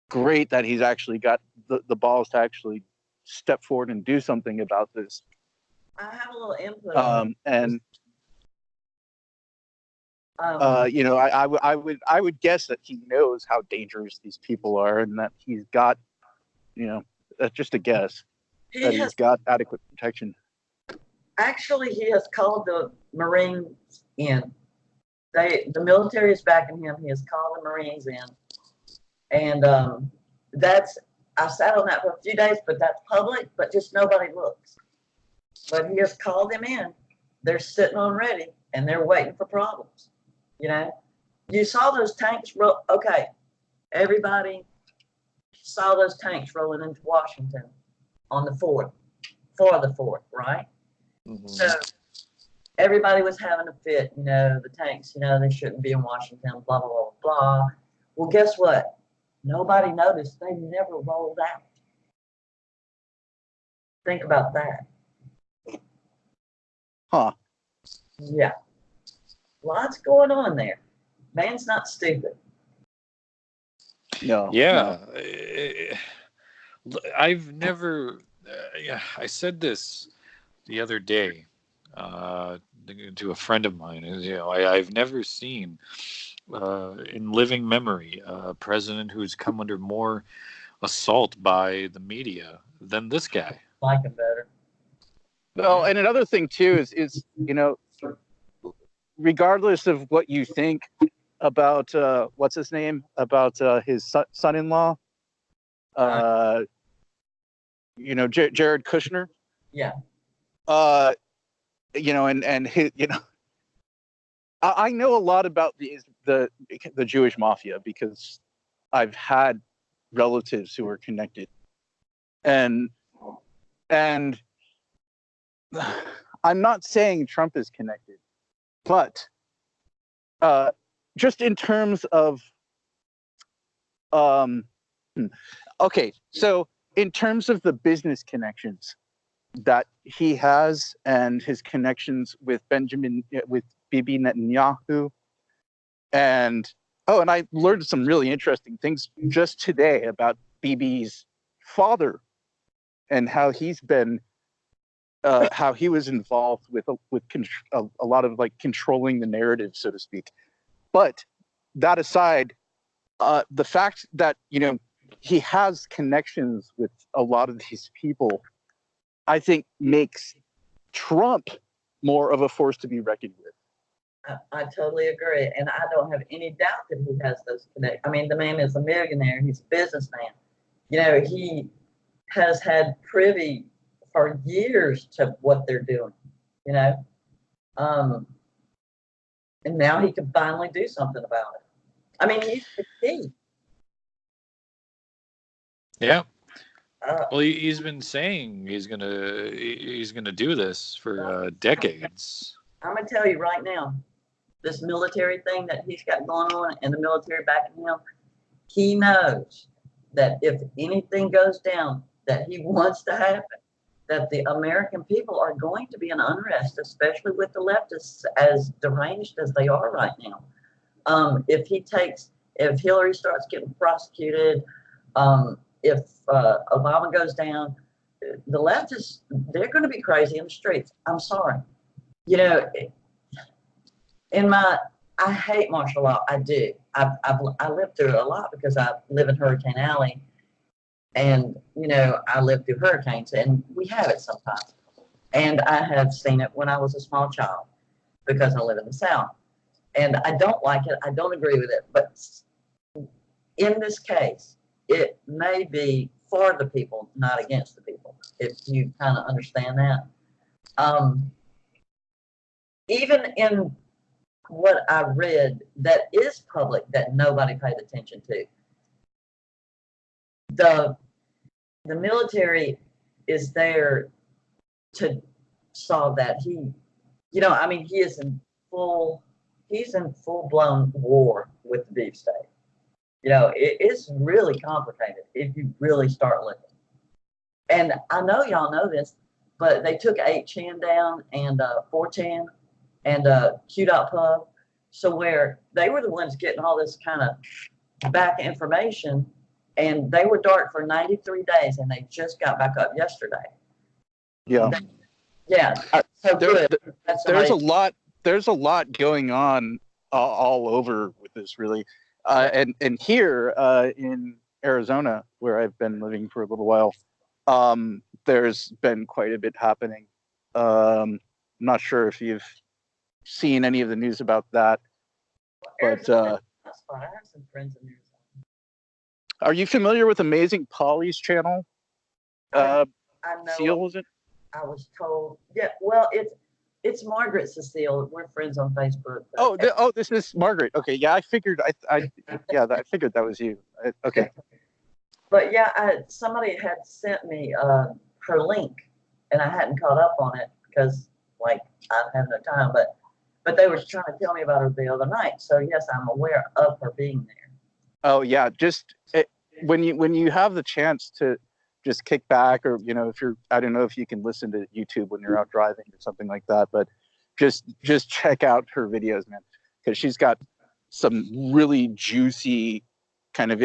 great that he's actually got the balls to actually step forward and do something about this. I have a little input on And it. you know, I would guess that he knows how dangerous these people are, and that he's got, you know, that's just a guess, that he's got adequate protection. Actually, he has called the Marines in. The military is backing him. He has called the Marines in, and I sat on that for a few days, but that's public. But just nobody looks. But he has called them in. They're sitting on ready, and they're waiting for problems. You know, you saw those tanks roll. Okay, everybody saw those tanks rolling into Washington on the 4th, for the 4th, right? Mm-hmm. So everybody was having a fit. You know, the tanks, you know, they shouldn't be in Washington, blah, blah, blah, blah. Well, guess what? Nobody noticed. They never rolled out. Think about that. Huh. Yeah. Lots going on there. Man's not stupid. No. Yeah. No. I've never, I said this the other day to a friend of mine. You know, I've never seen in living memory a president who's come under more assault by the media than this guy. Like him better. Well, and another thing too is you know, regardless of what you think about what's his name, about his son-in-law, you know, Jared Kushner. Yeah. You know, and his, you know, I know a lot about the Jewish mafia because I've had relatives who are connected, and I'm not saying Trump is connected, but just in terms of okay, so in terms of the business connections that he has and his connections with Bibi Netanyahu, and I learned some really interesting things just today about Bibi's father and how he's been how he was involved with a lot of like controlling the narrative, so to speak. But that aside, the fact that, you know, he has connections with a lot of these people, I think makes Trump more of a force to be reckoned with. I totally agree, and I don't have any doubt that he has those connections. I mean, the man is a millionaire. He's a businessman. You know, he has had privy for years to what they're doing. You know, um, and now he can finally do something about it. I mean, he's the key. Yeah. Uh, Well, he's been saying he's gonna do this for decades. I'm gonna tell you right now, this military thing that he's got going on, and the military backing him. He knows that if anything goes down that he wants to happen, that the American people are going to be in unrest, especially with the leftists as deranged as they are right now. If Hillary starts getting prosecuted, if Obama goes down, the leftists, they're going to be crazy in the streets. I'm sorry. You know, I hate martial law. I do. I lived through it a lot because I live in Hurricane Alley, and you know I lived through hurricanes, and we have it sometimes. And I have seen it when I was a small child because I live in the South, and I don't like it. I don't agree with it. But in this case, it may be for the people, not against the people. If you kind of understand that, even in what I read that is public that nobody paid attention to. The military is there to solve that. I mean, he's in full blown war with the deep state. You know, it's really complicated if you really start looking. And I know y'all know this, but they took 8chan down and 4chan and Q.pub, so where they were the ones getting all this kind of back information, and they were dark for 93 days, and they just got back up yesterday. Yeah. Yeah. So good. There's a lot going on all over with this, really. And here in Arizona, where I've been living for a little while, there's been quite a bit happening. I'm not sure if you've seen any of the news about that, but I have some friends in Arizona. Are you familiar with Amazing Polly's channel? I know. Cecile, was it? I was told. Yeah. Well, it's Margaret Cecile. We're friends on Facebook. This is Margaret. Okay, yeah, I figured. I figured that was you. Okay. But yeah, somebody had sent me her link, and I hadn't caught up on it because, like, I have no time. But they were trying to tell me about her the other night. So yes, I'm aware of her being there. Oh yeah, when you have the chance to just kick back, or I don't know if you can listen to YouTube when you're out driving or something like that, but just check out her videos, man, because she's got some really juicy kind of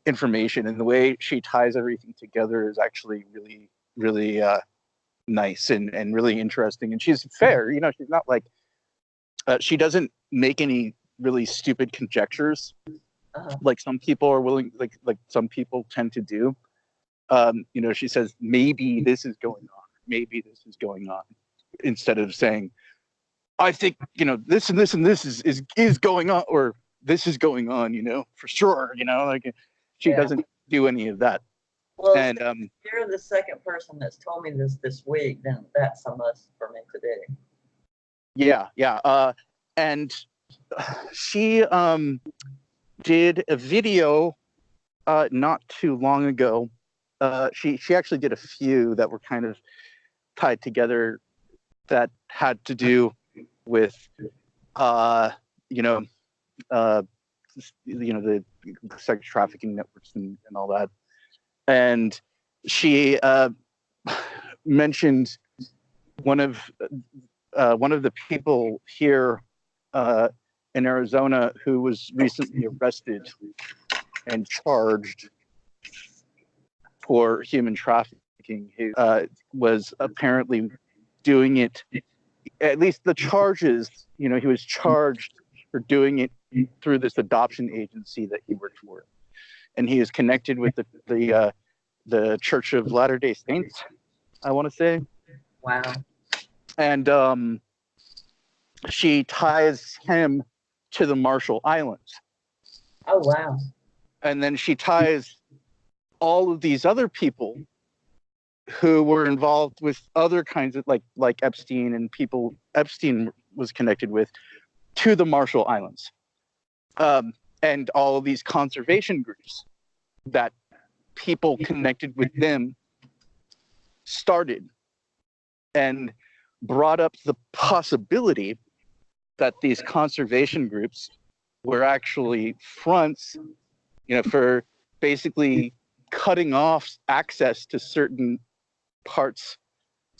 information, and the way she ties everything together is actually really, really nice and really interesting. And she's fair, she's not like she doesn't make any really stupid conjectures like some people are willing, like some people tend to do. She says maybe this is going on, instead of saying, I think this and this and this is going on, or this is going on, for sure. Like she doesn't do any of that. Well, and you're the second person that's told me this week, then that's a must for me to do. Yeah. And she did a video not too long ago. She actually did a few that were kind of tied together that had to do with the sex trafficking networks and all that. And she mentioned one of the people here in Arizona who was recently arrested and charged for human trafficking, who was apparently doing it, at least the charges, he was charged for doing it through this adoption agency that he worked for. And he is connected with the Church of Latter-day Saints, I want to say. Wow. And she ties him to the Marshall Islands. Oh, wow. And then she ties all of these other people who were involved with other kinds of like Epstein and people Epstein was connected with to the Marshall Islands. And all of these conservation groups that people connected with them started and brought up the possibility that these conservation groups were actually fronts, for basically cutting off access to certain parts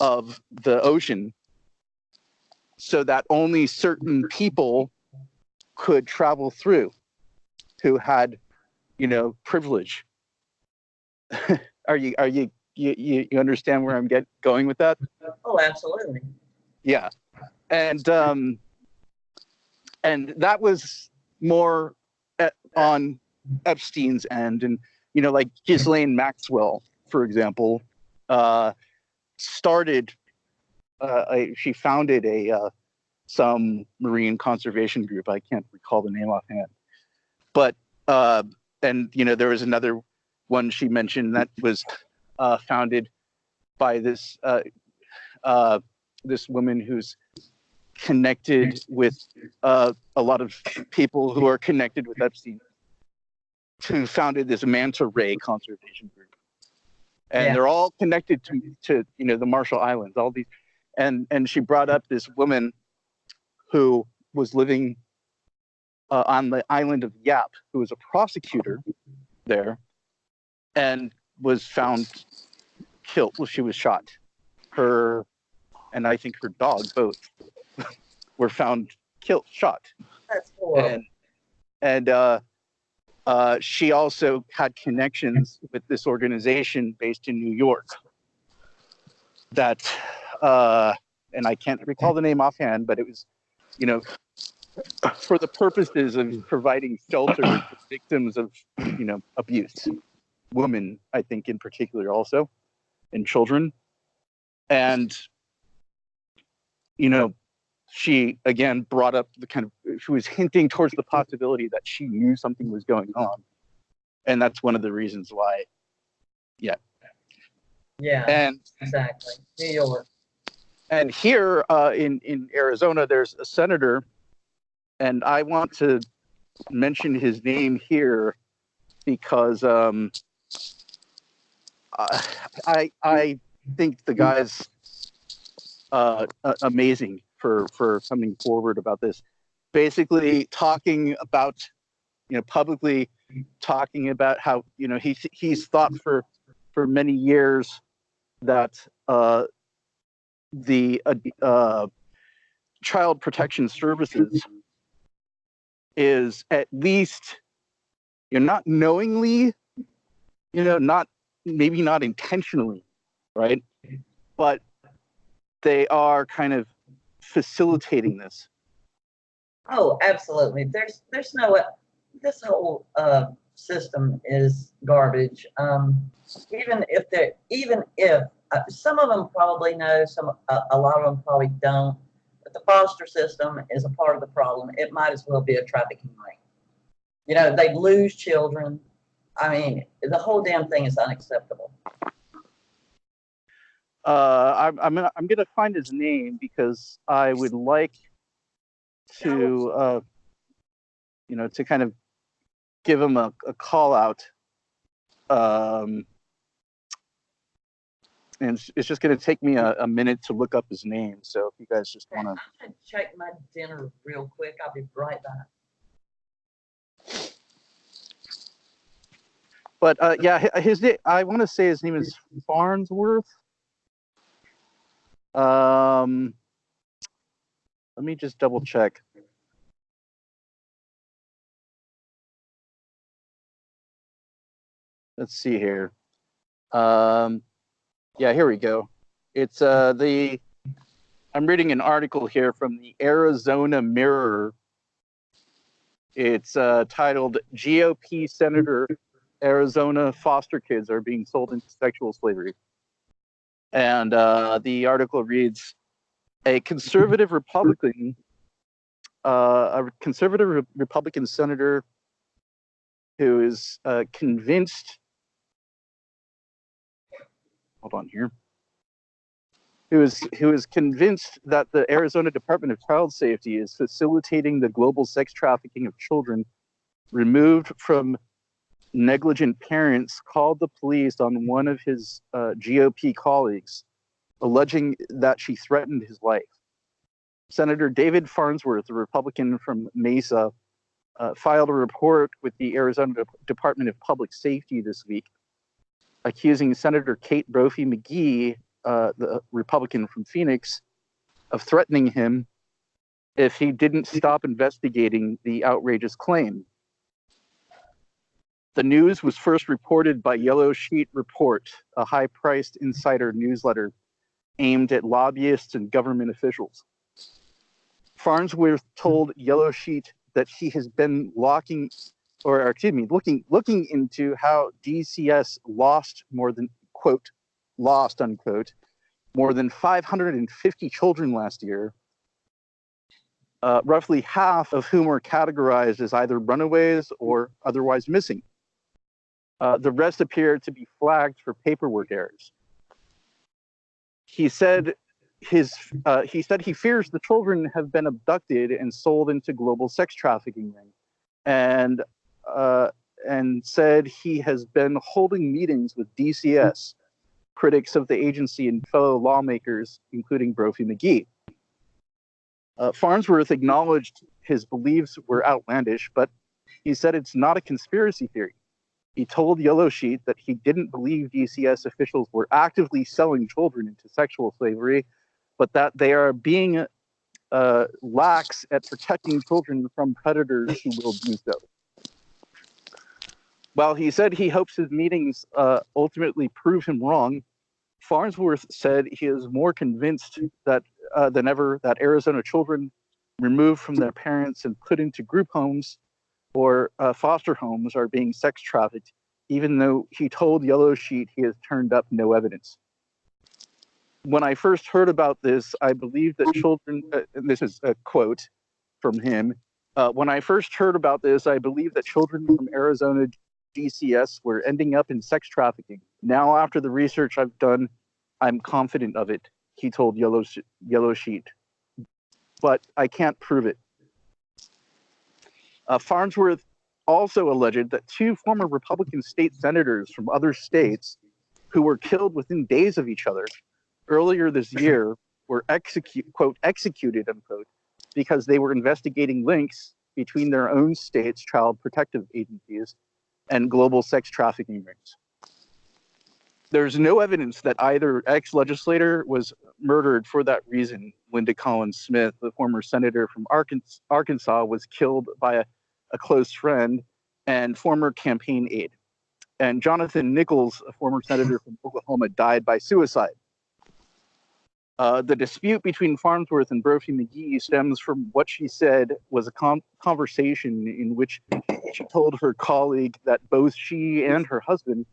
of the ocean so that only certain people could travel through who had, privilege. You understand where I'm going with that? Oh, absolutely. Yeah. And that was more on Epstein's end. And, like Ghislaine Maxwell, for example, she founded some marine conservation group. I can't recall the name offhand. But, there was another one she mentioned that was founded by this woman who's connected with a lot of people who are connected with Epstein, who founded this manta ray conservation group, and they're all connected to the Marshall Islands. All these, and she brought up this woman who was living on the island of Yap, who was a prosecutor there, and was found killed. Well, she was shot. Her and I think her dog both were found shot. That's horrible. And she also had connections with this organization based in New York that, and I can't recall the name offhand, but it was, for the purposes of providing shelter to victims of, abuse, women, I think in particular also, and children. And, she again brought up she was hinting towards the possibility that she knew something was going on. And that's one of the reasons why. Yeah. Yeah, and exactly. New York. And here in Arizona, there's a senator, and I want to mention his name here because I think the guy's amazing for coming forward about this. Basically, talking about, publicly talking about how he's thought for many years that the Child Protection Services is at least, not knowingly, maybe not intentionally, right? But they are kind of facilitating this. Oh, absolutely. There's no this whole system is garbage. Even if some of them probably know, a lot of them probably don't. But the foster system is a part of the problem. It might as well be a trafficking ring. They lose children. I mean, the whole damn thing is unacceptable. I'm gonna find his name because I would like to to kind of give him a call out. And it's just going to take me a minute to look up his name. So if you guys just want to... I'm going to check my dinner real quick. I'll be right back. But his name, I want to say his name is Farnsworth. Let me just double check. Let's see here. Here we go. It's I'm reading an article here from the Arizona Mirror. It's titled GOP Senator Arizona Foster Kids Are Being Sold into Sexual Slavery. And the article reads, a conservative Republican a conservative Republican senator who is convinced. Hold on here. Who is convinced that the Arizona Department of Child Safety is facilitating the global sex trafficking of children removed from negligent parents, called the police on one of his GOP colleagues, alleging that she threatened his life. Senator David Farnsworth, a Republican from Mesa, filed a report with the Arizona Department of Public Safety this week, accusing Senator Kate Brophy McGee, the Republican from Phoenix, of threatening him if he didn't stop investigating the outrageous claim. The news was first reported by Yellow Sheet Report, a high-priced insider newsletter aimed at lobbyists and government officials. Farnsworth told Yellow Sheet that he has been looking into how DCS lost more than, quote, lost, unquote, more than 550 children last year, roughly half of whom were categorized as either runaways or otherwise missing. The rest appeared to be flagged for paperwork errors. He said he fears the children have been abducted and sold into global sex trafficking ring, and said he has been holding meetings with DCS, critics of the agency, and fellow lawmakers, including Brophy McGee. Farnsworth acknowledged his beliefs were outlandish, but he said it's not a conspiracy theory. He told Yellow Sheet that he didn't believe DCS officials were actively selling children into sexual slavery, but that they are being lax at protecting children from predators who will do so. While he said he hopes his meetings ultimately prove him wrong, Farnsworth said he is more convinced that than ever that Arizona children removed from their parents and put into group homes or foster homes are being sex trafficked, even though he told Yellow Sheet he has turned up no evidence. When I first heard about this, I believed that children, this is a quote from him, when I first heard about this, I believed that children from Arizona DCS were ending up in sex trafficking. Now, after the research I've done, I'm confident of it, he told Yellow Sheet. But I can't prove it. Farnsworth also alleged that two former Republican state senators from other states who were killed within days of each other earlier this year were executed, unquote, because they were investigating links between their own state's child protective agencies and global sex trafficking rings. There's no evidence that either ex-legislator was murdered for that reason. Linda Collins Smith, the former senator from Arkansas, was killed by a close friend and former campaign aide. And Jonathan Nichols, a former senator from Oklahoma, died by suicide. The dispute between Farnsworth and Brophy McGee stems from what she said was a conversation in which she told her colleague that both she and her husband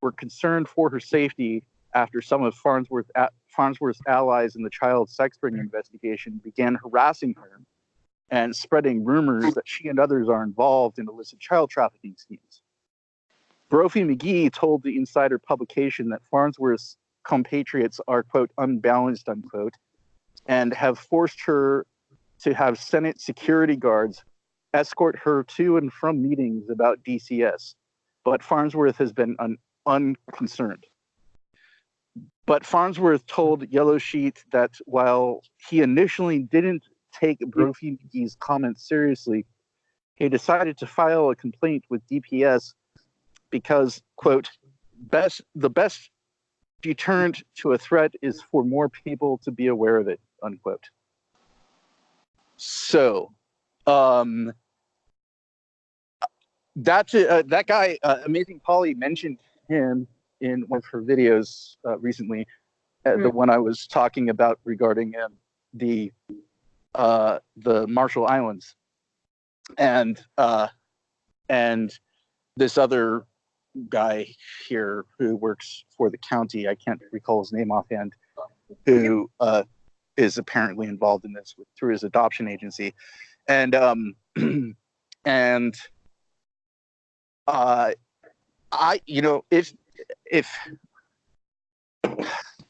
were concerned for her safety after some of Farnsworth's allies in the child sex ring investigation began harassing her and spreading rumors that she and others are involved in illicit child trafficking schemes. Brophy McGee told the Insider publication that Farnsworth's compatriots are, quote, unbalanced, unquote, and have forced her to have Senate security guards escort her to and from meetings about DCS. But Farnsworth has been unconcerned. But Farnsworth told Yellow Sheet that while he initially didn't take Brophy McGee's comments seriously, he decided to file a complaint with DPS because, quote, the best deterrent to a threat is for more people to be aware of it, unquote. So, that guy, Amazing Polly, mentioned him in one of her videos recently, the one I was talking about regarding the Marshall Islands, and this other guy here who works for the county, I can't recall his name offhand, who is apparently involved in this through his adoption agency. and and I, if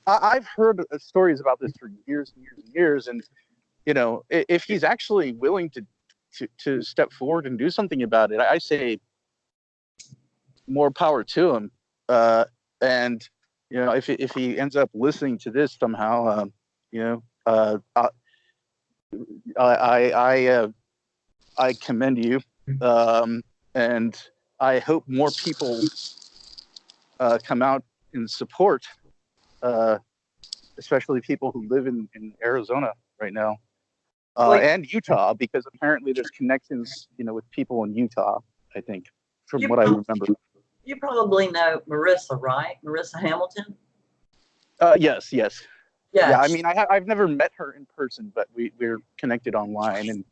I've heard stories about this for years and years and years, and if he's actually willing to step forward and do something about it, I say more power to him. And if he ends up listening to this somehow, I commend you, and I hope more people come out in support, especially people who live in Arizona right now, and Utah, because apparently there's connections, with people in Utah, I think, from what I remember. You probably know Marissa, right? Marissa Hamilton? Yes. Yeah. I mean, I've never met her in person, but we're connected online, and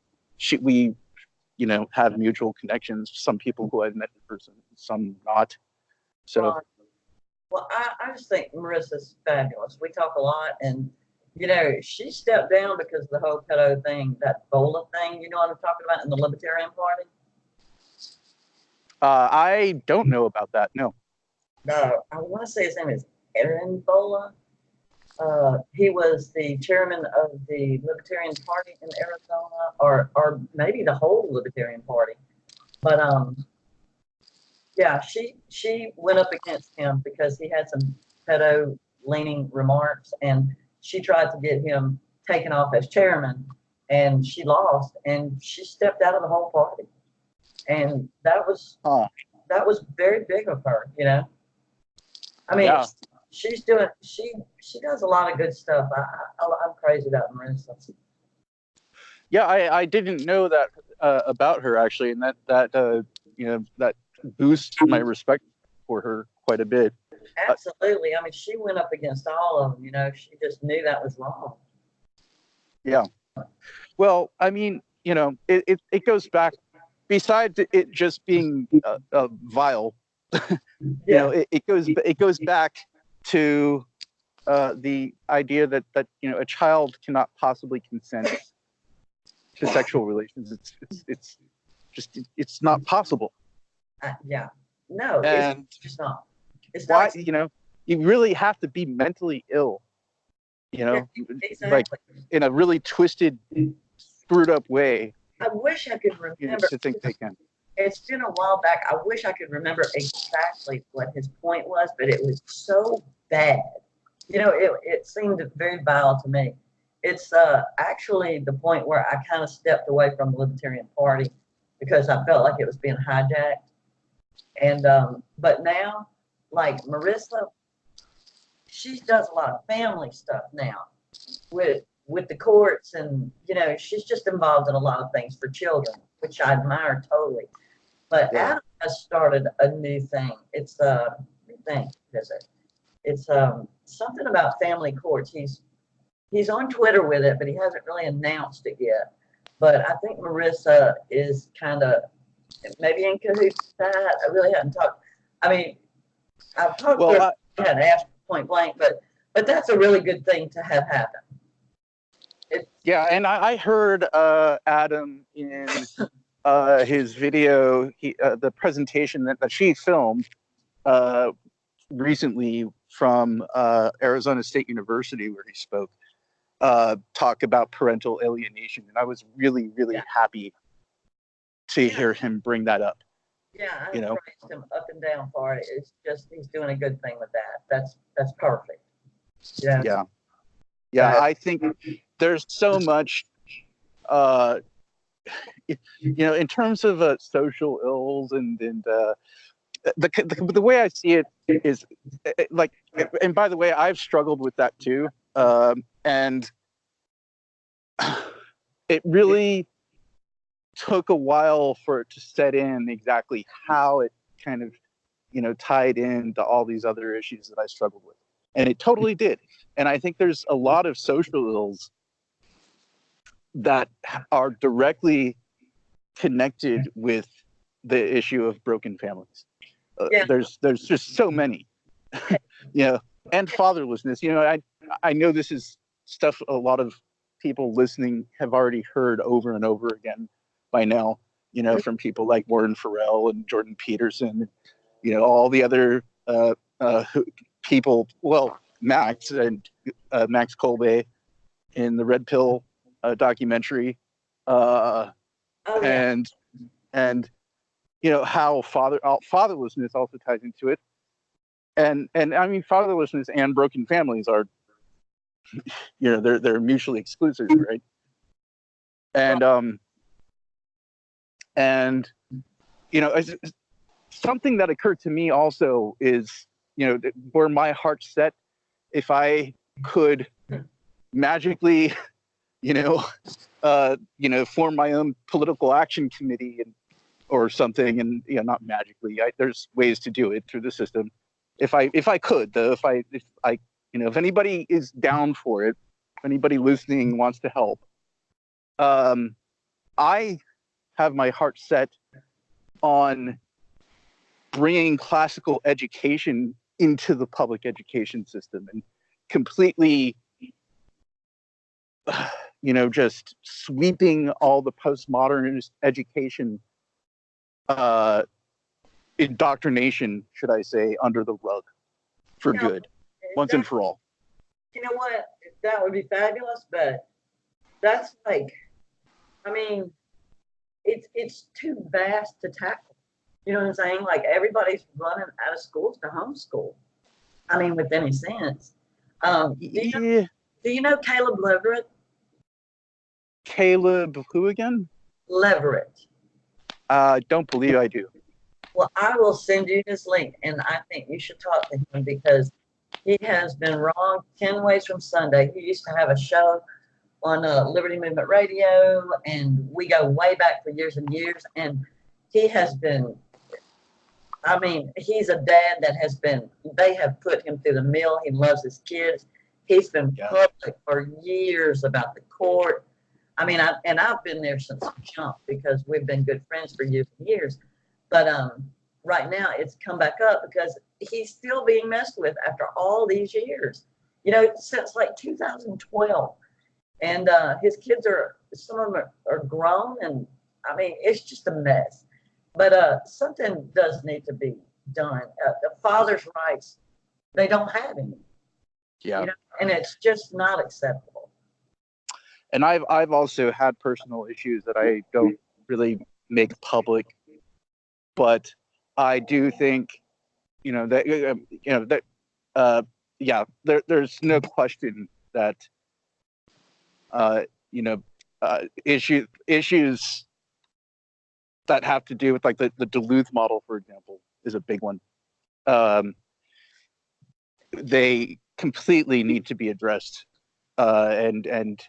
we have mutual connections. Some people who I've met in person, some not. So. Well, I just think Marissa's fabulous. We talk a lot, and she stepped down because of the whole pedo thing, that Bola thing. You know what I'm talking about, in the Libertarian Party? I don't know about that. No. No, I want to say his name is Aaron Bola. He was the chairman of the Libertarian Party in Arizona, or maybe the whole Libertarian Party. But yeah, she went up against him because he had some pedo-leaning remarks, and she tried to get him taken off as chairman, and she lost, and she stepped out of the whole party. And that was very big of her, I mean, yeah. She does a lot of good stuff. I'm crazy about Marissa. Yeah, I didn't know that about her, actually, and that boosts my respect for her quite a bit. Absolutely. I mean, she went up against all of them. She just knew that was wrong. Yeah. Well, I mean, it goes back. Besides it just being vile, it goes back to the idea that a child cannot possibly consent to sexual relations. It's not possible. Yeah. No, and it's just not. It's why, not. you really have to be mentally ill, exactly. like in a really twisted, screwed up way. I wish I could remember. To think they can. It's been a while back. I wish I could remember exactly what his point was, but it was so bad. It seemed very vile to me. It's actually the point where I kind of stepped away from the Libertarian Party because I felt like it was being hijacked. And but now, like Marissa, she does a lot of family stuff now with the courts, and she's just involved in a lot of things for children, which I admire totally. But yeah. Adam has started a new thing. It's It's something about family courts. He's on Twitter with it, but he hasn't really announced it yet. But I think Marissa is kind of maybe in cahoots with that. I really haven't talked. I mean, I've talked to her. I hadn't asked point blank, but that's a really good thing to have happen. Yeah, and I heard Adam in his video, the presentation that she filmed recently from Arizona State University, where he spoke, talk about parental alienation, and I was really, really happy to hear him bring that up. Yeah, I praised him up and down for it. It's just he's doing a good thing with that. That's perfect. Yeah. I think there's so much, in terms of social ills and the way I see it is like, and by the way, I've struggled with that too, and it really took a while for it to set in exactly how it kind of tied into all these other issues that I struggled with, and it totally did. And I think there's a lot of social ills that are directly connected with the issue of broken families. There's just so many, and fatherlessness. I know this is stuff a lot of people listening have already heard over and over again by now, from people like Warren Farrell and Jordan Peterson, all the other people, well, Max and Max Kolbe in the Red Pill documentary, Oh, yeah. and how fatherlessness also ties into it, and I mean fatherlessness and broken families are, they're mutually exclusive, right? And something that occurred to me also is, where my heart's set, if I could magically, form my own political action committee or something, and not magically. There's ways to do it through the system. If I could, though, if anybody is down for it, if anybody listening wants to help, I have my heart set on bringing classical education into the public education system and completely, just sweeping all the postmodernist education indoctrination, should I say, under the rug for good, once and for all. You know what? That would be fabulous, but that's like, I mean, it's too vast to tackle. You know what I'm saying? Like, everybody's running out of schools to homeschool. I mean, with any sense. Do you know Caleb Leverett? Caleb who again? Leverett. Don't believe I do. Well, I will send you his link, and I think you should talk to him because he has been wrong 10 ways from Sunday. He used to have a show on Liberty Movement Radio, and we go way back for years and years, and he has been, I mean, he's a dad that has been, they have put him through the mill. He loves his kids. He's been public for years about the court. I mean, I've been there since jump because we've been good friends for years and years. But right now it's come back up because he's still being messed with after all these years, since like 2012. And his kids some of them are grown, and I mean, it's just a mess. But something does need to be done. The father's rights, they don't have any. Yeah. And it's just not acceptable. And I've also had personal issues that I don't really make public, but I do think, there's no question that, issues that have to do with like the Duluth model, for example, is a big one. They completely need to be addressed, and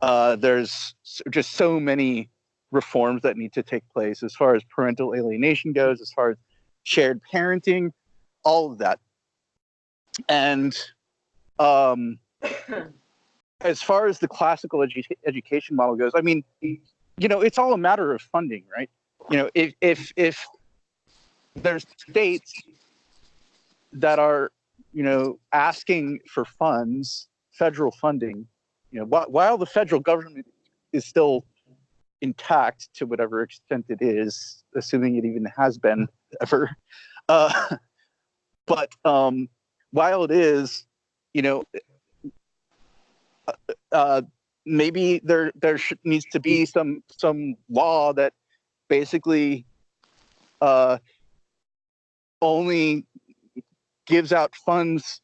there's just so many reforms that need to take place as far as parental alienation goes, as far as shared parenting, all of that. And as far as the classical education model goes, I mean, it's all a matter of funding, right? If there's states that are, asking for funds, federal funding, while the federal government is still intact to whatever extent it is, assuming it even has been ever. But while it is, maybe there needs to be some law that basically only gives out funds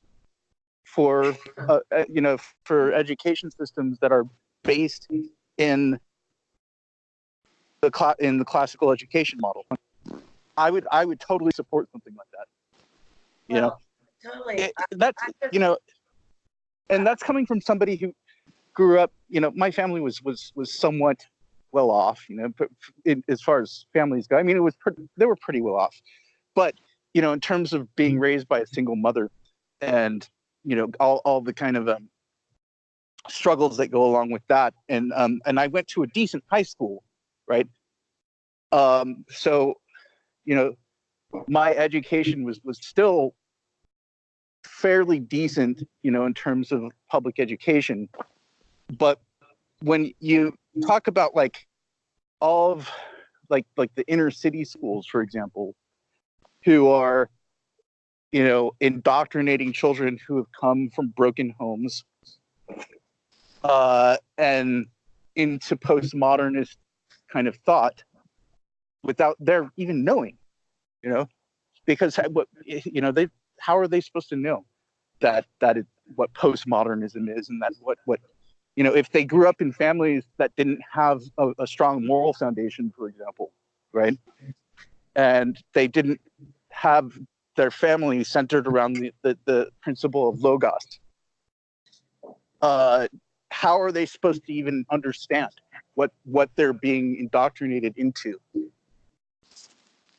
for for education systems that are based in the classical education model. I would totally support something like that. Totally. And that's coming from somebody who grew up. My family was somewhat well off. As far as families go, I mean, they were pretty well off. But in terms of being raised by a single mother, and all the kind of struggles that go along with that, and I went to a decent high school, right? So my education was still fairly decent, in terms of public education, but when you talk about like all of like the inner city schools, for example, who are, you know, indoctrinating children who have come from broken homes, and into postmodernist kind of thought without their even knowing, you know, because what, you know, they, how are they supposed to know that is what postmodernism is, and that what you know, if they grew up in families that didn't have a strong moral foundation, for example, right, and they didn't have their family centered around the principle of logos, how are they supposed to even understand what they're being indoctrinated into,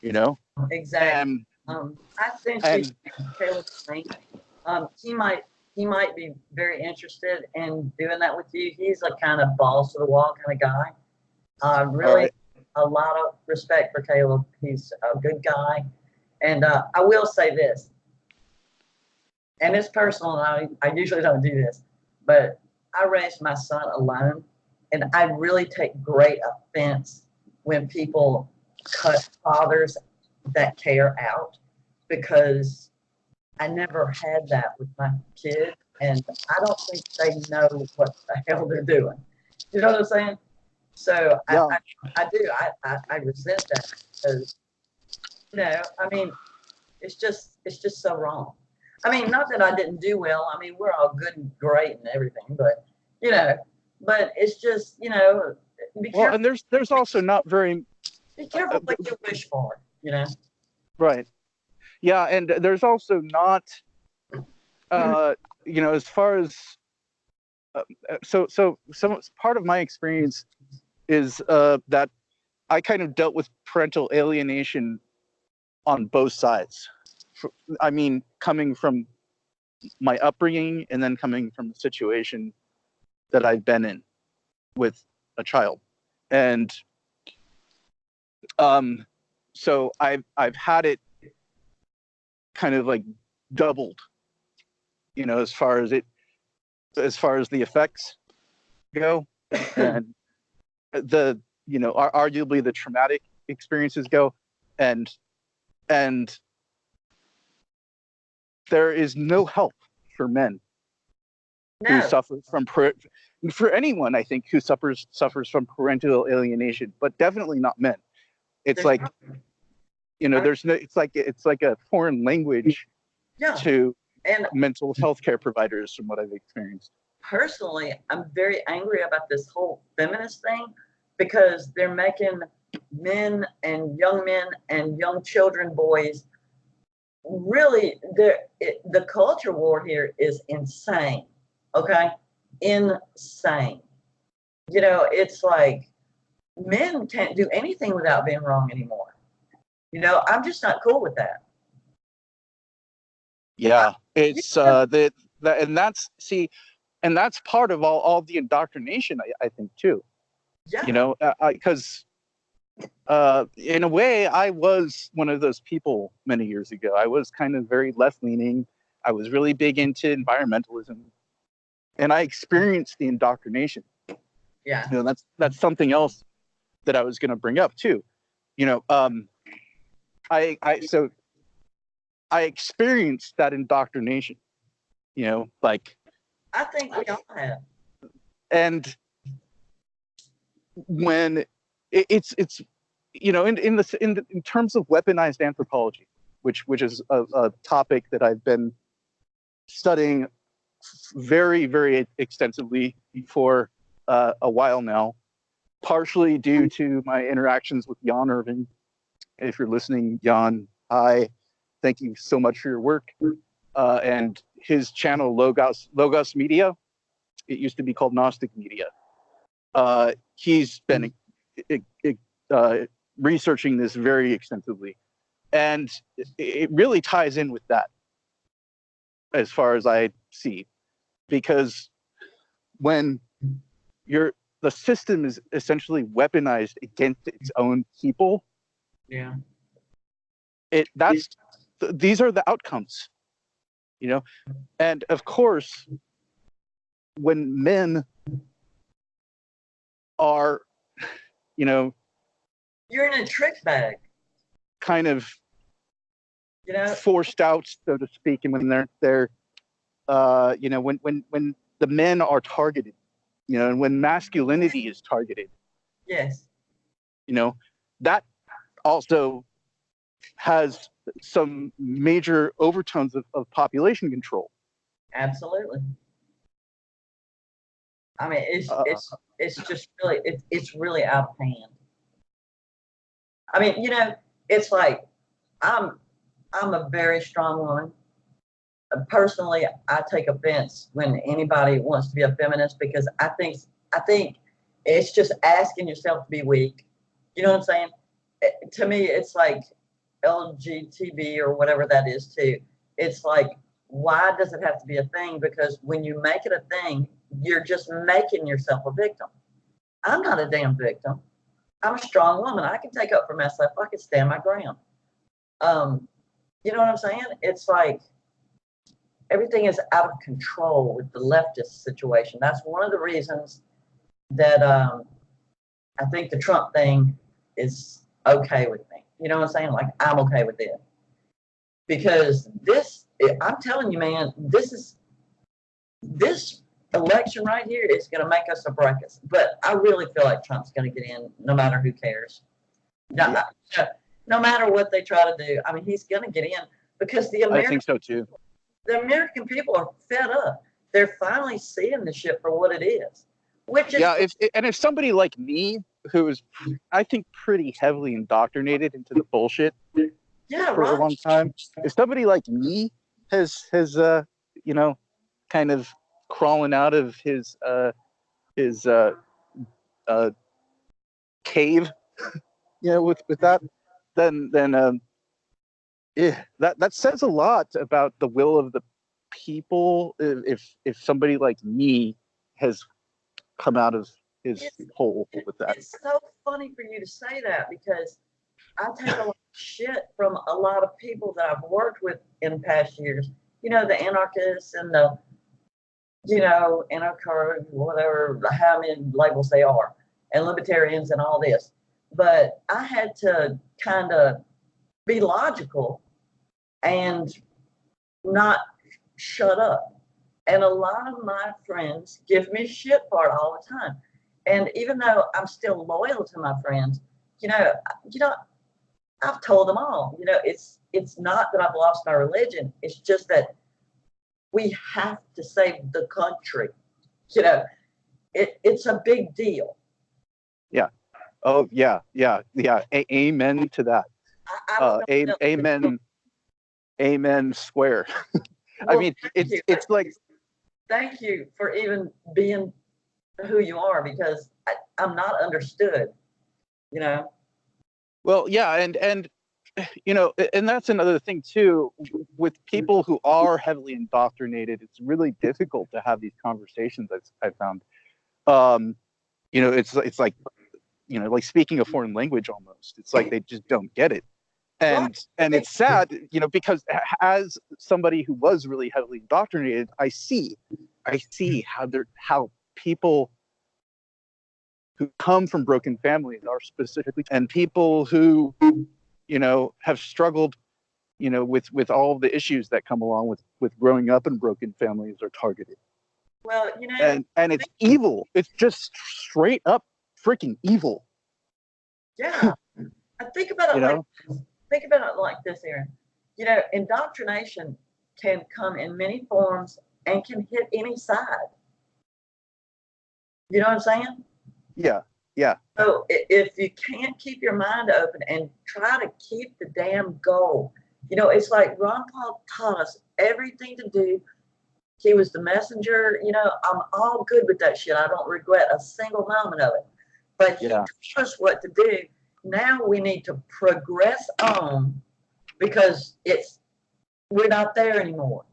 you know? Exactly. I think and Caleb's thing. He might be very interested in doing that with you. He's a kind of balls to the wall kind of guy. Really, right. a lot of respect for Caleb. He's a good guy, and I will say this, and it's personal. And I usually don't do this, but I raised my son alone, and I really take great offense when people cut fathers that care out, because I never had that with my kid, and I don't think they know what the hell they're doing. You know what I'm saying? So Yeah. I do. I resent that, because, you know, I mean, it's just so wrong. I mean, not that I didn't do well. I mean, we're all good and great and everything, but, you know, but it's just, you know, be Well, careful. and there's also not very Be careful what you wish for. You know. right. Yeah, and there's also not, you know, as far as so some part of my experience is that I kind of dealt with parental alienation on both sides. I mean, coming from my upbringing and then coming from the situation that I've been in with a child, and so I've had it kind of like doubled, you know, as far as the effects go, and the, you know, arguably the traumatic experiences go, and there is no help for men who No. suffer from for anyone, I think, who suffers from parental alienation, but definitely not men. It's like, you know, there's no, it's like a foreign language Yeah. to And mental health care providers, from what I've experienced. personally, I'm very angry about this whole feminist thing, because they're making men and young children, boys, really, the culture war here is insane. Okay, insane. You know, it's like men can't do anything without being wrong anymore. You know, I'm just not cool with that. Yeah, it's and that's, see, and that's part of all the indoctrination, I think, too. Yeah. You know, because in a way, I was one of those people many years ago. I was kind of very left leaning. I was really big into environmentalism, and I experienced the indoctrination. Yeah. You know, that's something else that I was going to bring up too. You know, I experienced that indoctrination. You know, like, I think we all have. and when it's you know, in terms of weaponized anthropology, which is a topic that I've been studying very, very extensively for a while now, partially due to my interactions with Jan Irving. If you're listening, Jan, hi, thank you so much for your work, and his channel Logos Media. It used to be called Gnostic Media. He's been researching this very extensively, and it really ties in with that, as far as I see, because when the system is essentially weaponized against its own people, Yeah. These are the outcomes, you know. And of course, when men are, you know, You're in a trick bag, kind of you know. forced out, so to speak, and when they're you know, when the men are targeted, you know, and when masculinity is targeted, Yes. you know, that also has some major overtones of population control. Absolutely. I mean, it's just really it's really out of hand. I mean, you know, it's like I'm a very strong woman. Personally, I take offense when anybody wants to be a feminist because I think it's just asking yourself to be weak. You know what I'm saying? To me, it's like LGTB or whatever that is too. It's like, why does it have to be a thing? Because when you make it a thing, you're just making yourself a victim. I'm not a damn victim. I'm a strong woman. I can take up for myself. I can stand my ground. You know what I'm saying? It's like everything is out of control with the leftist situation. That's one of the reasons that I think the Trump thing is okay with me. You know what I'm saying? Like, I'm okay with it. Because this, I'm telling you, man, this election right here is going to make us a breakfast. But I really feel like Trump's going to get in no matter who cares. No, no matter what they try to do. I mean, he's going to get in because I think so too. The American people are fed up. They're finally seeing the shit for what it is. Which is if somebody like me, who is, I think, pretty heavily indoctrinated into the bullshit for a long time, if somebody like me has you know, kind of crawling out of his cave, you know, with that, then yeah, that says a lot about the will of the people. If somebody like me has come out of his hole with that. It's so funny for you to say that because I take a lot of shit from a lot of people that I've worked with in past years. You know, the anarchists and the, you know, anarcho, whatever, how many labels they are, and libertarians and all this. But I had to kind of be logical and not shut up. And a lot of my friends give me shit for it all the time. And even though I'm still loyal to my friends, you know, I've told them all, you know, it's not that I've lost my religion. It's just that we have to save the country. You know, it's a big deal. Yeah. Oh, yeah. Amen to that. Amen. Amen. Swear. Well, I mean, it's like. Thank you for even being who you are because I'm not understood. You know. Well, yeah, and you know, and that's another thing too. With people who are heavily indoctrinated, it's really difficult to have these conversations. I've found. You know, it's like, you know, like speaking a foreign language almost. It's like they just don't get it, and it's sad, you know, because as somebody who was really heavily indoctrinated, I see how people who come from broken families are specifically, and people who, you know, have struggled, you know, with all the issues that come along with growing up in broken families are targeted. Well, you know, and it's evil. It's just straight up freaking evil. Yeah, I think about it think about it like this, Aaron. You know, indoctrination can come in many forms and can hit any side. You know what I'm saying? Yeah. So if you can't keep your mind open and try to keep the damn goal, you know, it's like Ron Paul taught us everything to do. He was the messenger. You know, I'm all good with that shit. I don't regret a single moment of it. But he taught us what to do. Now we need to progress on because we're not there anymore.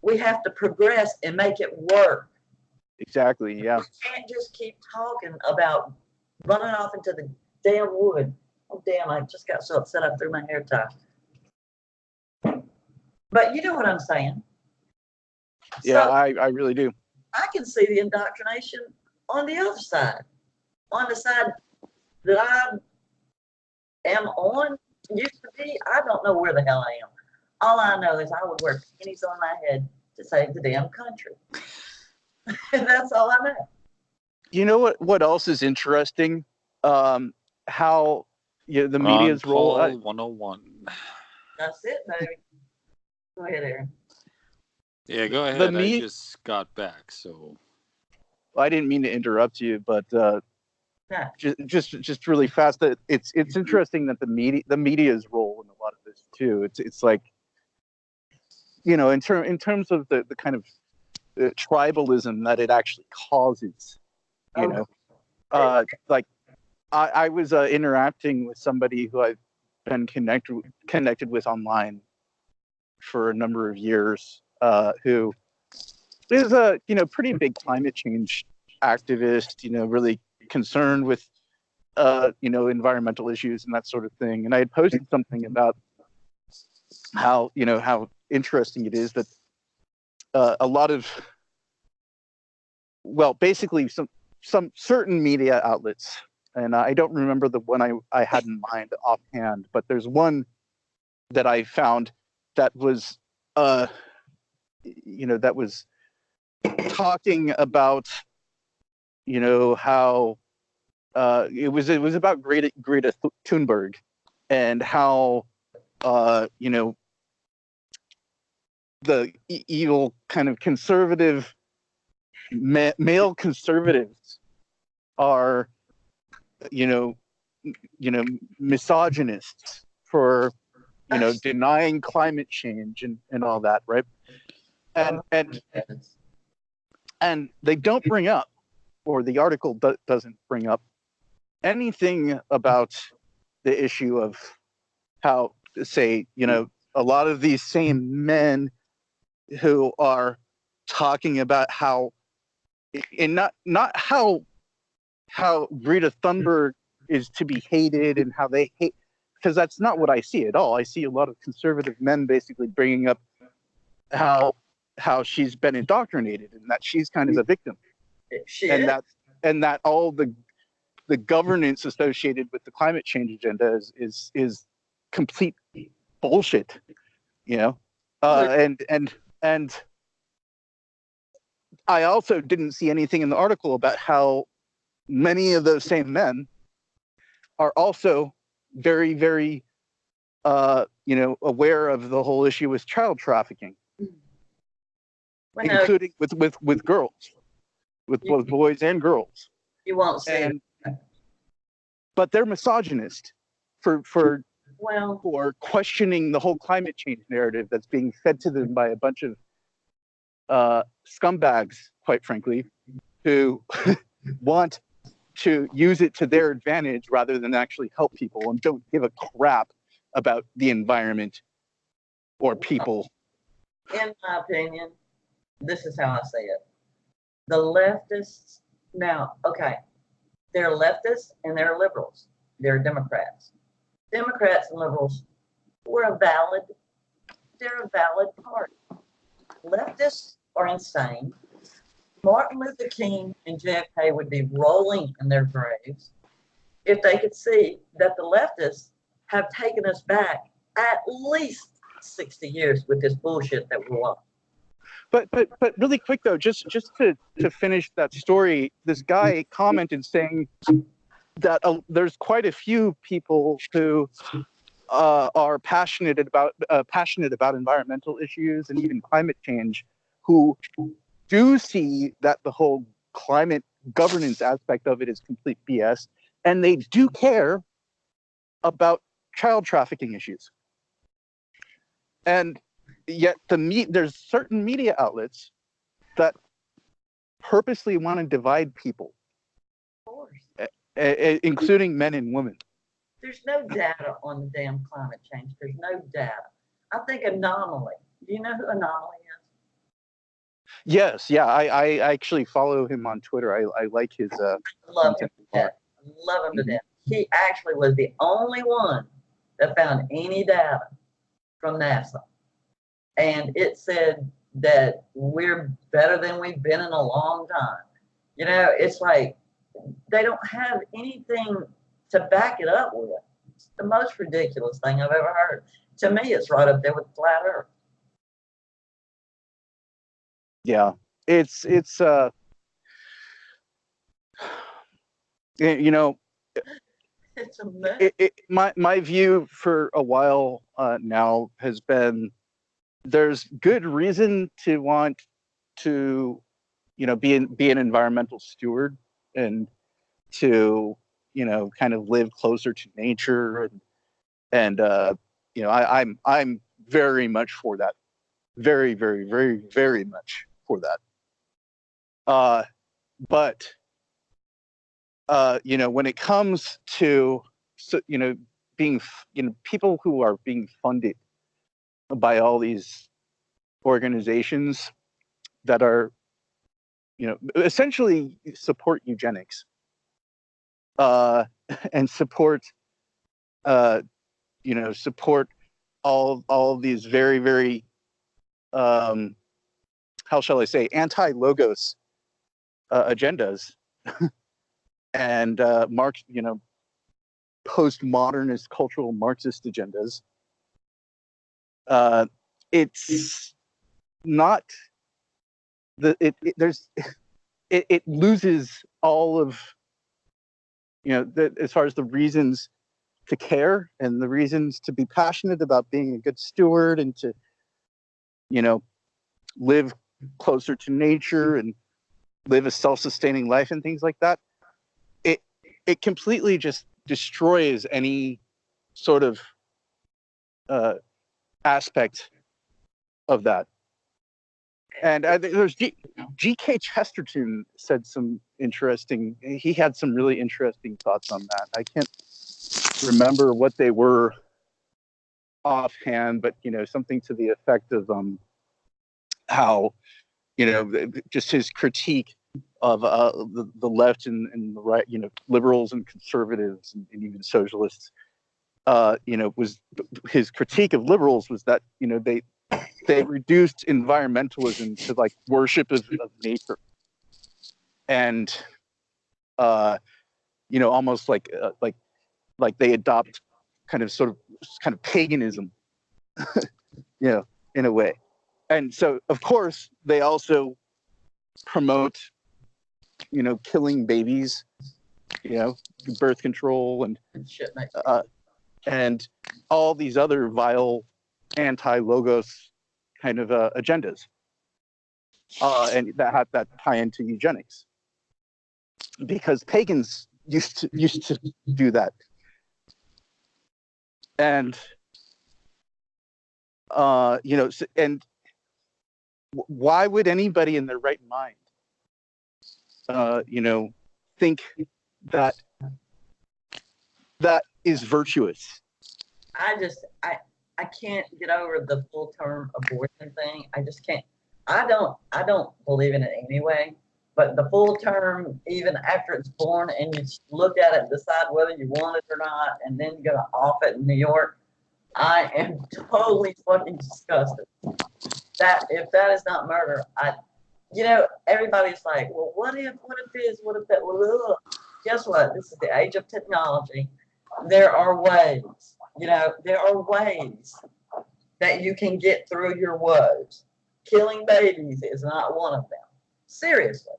We have to progress and make it work. Exactly. Yeah. We can't just keep talking about running off into the damn wood. Oh, damn, I just got so upset I threw my hair tie. But you know what I'm saying. Yeah, so, I really do. I can see the indoctrination on the other side. on the side that I am on used to be, I don't know where the hell I am. All I know is I would wear pennies on my head to save the damn country. And that's all I know. You know what else is interesting? How the media's role. Call 101. That's it, baby. Go ahead, Aaron. Yeah, go ahead. I me- just got back, so I didn't mean to interrupt you, but No. just really fast. That it's interesting that the media's role in a lot of this too. It's like, you know, in terms of the kind of tribalism that it actually causes. You know, like I was interacting with somebody who I've been connected with online for a number of years, who is a pretty big climate change activist, really concerned with environmental issues and that sort of thing. And I had posted something about how interesting it is that a lot of, well, basically some certain media outlets, and I don't remember the one I had in mind offhand, but there's one that I found that was that was talking about how it was about Greta Thunberg and how the evil kind of conservative male conservatives are misogynists for denying climate change and all that, right? And they don't bring up, or the article doesn't bring up anything about the issue of how, say, a lot of these same men who are talking about how, and not how Greta Thunberg is to be hated and how they hate, because that's not what I see at all. I see a lot of conservative men basically bringing up how she's been indoctrinated and that she's kind of a victim, and that all the governance associated with the climate change agenda is complete bullshit, and I also didn't see anything in the article about how many of those same men are also very, very aware of the whole issue with child trafficking, including with girls, with both boys and girls. You won't see it. But they're misogynist for questioning the whole climate change narrative that's being fed to them by a bunch of scumbags, quite frankly, who want to use it to their advantage rather than actually help people and don't give a crap about the environment or people. In my opinion, this is how I say it. The leftists, now, okay, they're leftists and they're liberals. They're Democrats. Democrats and liberals they're a valid party. Leftists are insane. Martin Luther King and JFK would be rolling in their graves if they could see that the leftists have taken us back at least 60 years with this bullshit that we're on. But really quick though, just to finish that story, this guy commented saying that there's quite a few people who are passionate about environmental issues and even climate change, who do see that the whole climate governance aspect of it is complete BS, and they do care about child trafficking issues. And yet there's certain media outlets that purposely want to divide people, Of course. Including men and women. There's no data on the damn climate change. There's no data. I think Anomaly. Do you know who Anomaly is? Yes, yeah. I actually follow him on Twitter. I like his Love him to death. Love him to death. He actually was the only one that found any data from NASA. And it said that we're better than we've been in a long time. It's like they don't have anything to back it up with. It's the most ridiculous thing I've ever heard. To me, it's right up there with flat Earth. Yeah, it's you know, It's a mess. my view for a while now has been there's good reason to want to, you know, be an environmental steward and to, you know, kind of live closer to nature and you know, I'm very much for that, very very very very much for that. But you know, when it comes to, you know, being, you know, people who are being funded by all these organizations that are, you know, essentially support eugenics and support you know, support all of these very very how shall I say, anti-logos agendas and you know, postmodernist cultural Marxist agendas. It's not it loses all of, you know, as far as the reasons to care and the reasons to be passionate about being a good steward and to, you know, live closer to nature and live a self-sustaining life and things like that. It completely just destroys any sort of aspect of that. And there's G.K. Chesterton said some interesting, he had some really interesting thoughts on that. I can't remember what they were offhand, but, you know, something to the effect of how, you know, just his critique of the left and the right, you know, liberals and conservatives and even socialists, you know, was his critique of liberals was that, you know, they reduced environmentalism to like worship of nature, and you know, almost like they adopt kind of paganism, you know, in a way. And so of course they also promote, you know, killing babies, you know, birth control and Shit, mate. and all these other vile anti-logos kind of agendas, and that tie into eugenics, because pagans used to do that. And you know, and why would anybody in their right mind, you know, think that that is virtuous? I can't get over the full term abortion thing. I just can't. I don't believe in it anyway. But the full term, even after it's born, and you look at it and decide whether you want it or not, and then you go off it in New York, I am totally fucking disgusted. That if that is not murder, you know, everybody's like, well, what if this, what if that? Well, guess what? This is the age of technology. There are ways, you know, there are ways that you can get through your woes. Killing babies is not one of them. Seriously.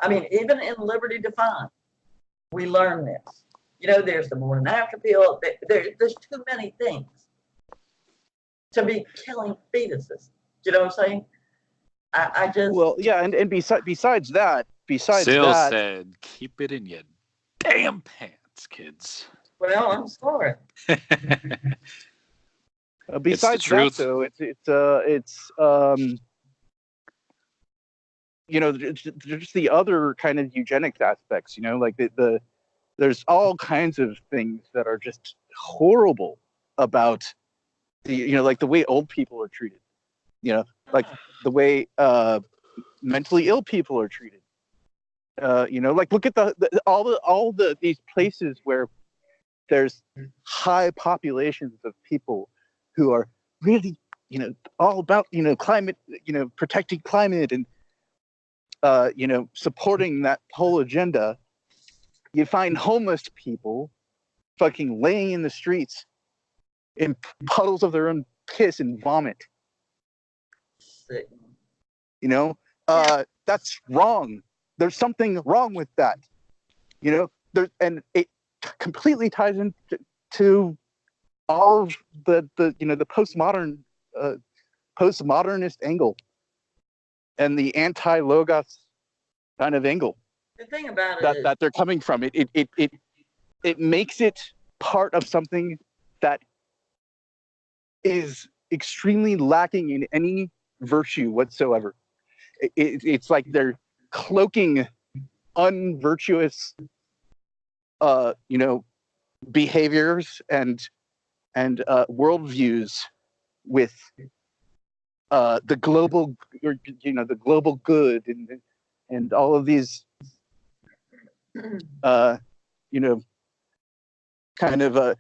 I mean, even in Liberty Defined, we learn this. You know, there's the morning after pill. There's too many things to be killing fetuses. You know what I'm saying? I just. Well, yeah, and besides that, Cecile said, "Keep it in your damn pants, kids." Well, I'm sorry. Besides that, though, it's you know, there's the other kind of eugenics aspects. You know, like there's all kinds of things that are just horrible about the, you know, like the way old people are treated. You know, like the way mentally ill people are treated. You know, like look at all these places where there's high populations of people who are really, you know, all about, you know, climate, you know, protecting climate and you know, supporting that whole agenda, you find homeless people fucking laying in the streets in puddles of their own piss and vomit. Sick. You know, that's wrong. There's something wrong with that. You know, and it completely ties into all of the postmodernist angle and the anti-logos kind of angle The thing about it is, that they're coming from. It makes it part of something that is extremely lacking in any virtue whatsoever. It's like they're cloaking unvirtuous behaviors and worldviews with the global good and all of these kind of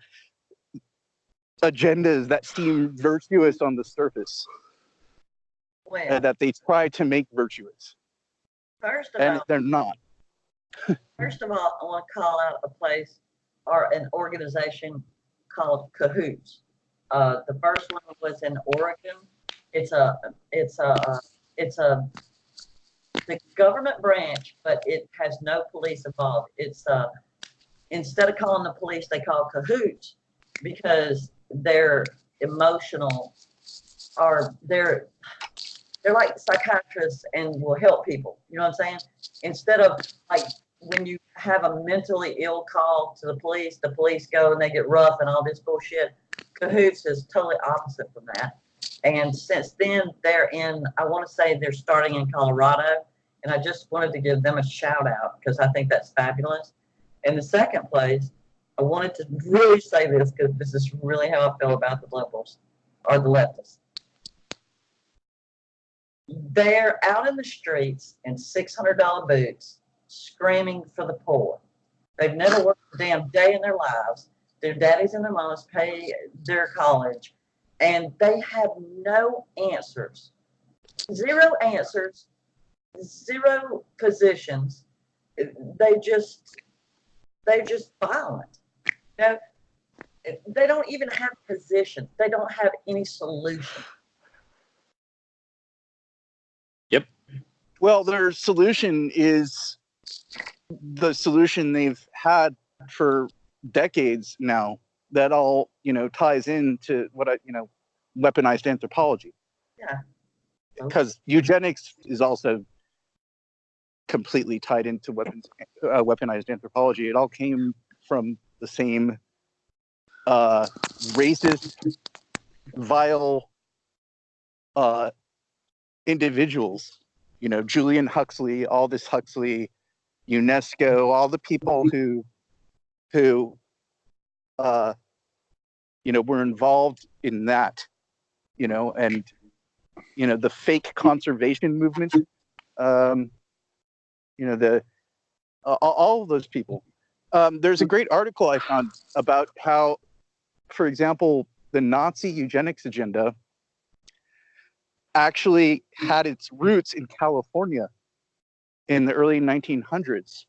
agendas that seem virtuous on the surface, well, that they try to make virtuous, first of and all, they're not. I want to call out a place or an organization called Cahoots. The first one was in Oregon. It's the government branch, but it has no police involved. It's instead of calling the police, they call Cahoots because they're emotional, or they're like psychiatrists and will help people. You know what I'm saying? Instead of like when you have a mentally ill call to the police go and they get rough and all this bullshit. Cahoots is totally opposite from that. And since then, they're in, I want to say they're starting in Colorado. And I just wanted to give them a shout out because I think that's fabulous. In the second place, I wanted to really say this because this is really how I feel about the liberals or the leftists. They're out in the streets in $600 boots screaming for the poor. They've never worked a damn day in their lives. Their daddies and their mamas pay their college, and they have no answers. Zero answers, zero positions. They're just violent. You know, they don't even have positions. They don't have any solution. Yep. Well, their solution is the solution they've had for decades now. That all ties into what weaponized anthropology. Yeah. Because eugenics is also completely tied into weaponized anthropology. It all came from the same racist, vile individuals. Julian Huxley, Aldous Huxley, UNESCO, all the people who were involved in that, and the fake conservation movement, all of those people. There's a great article I found about how, for example, the Nazi eugenics agenda actually had its roots in California in the early 1900s,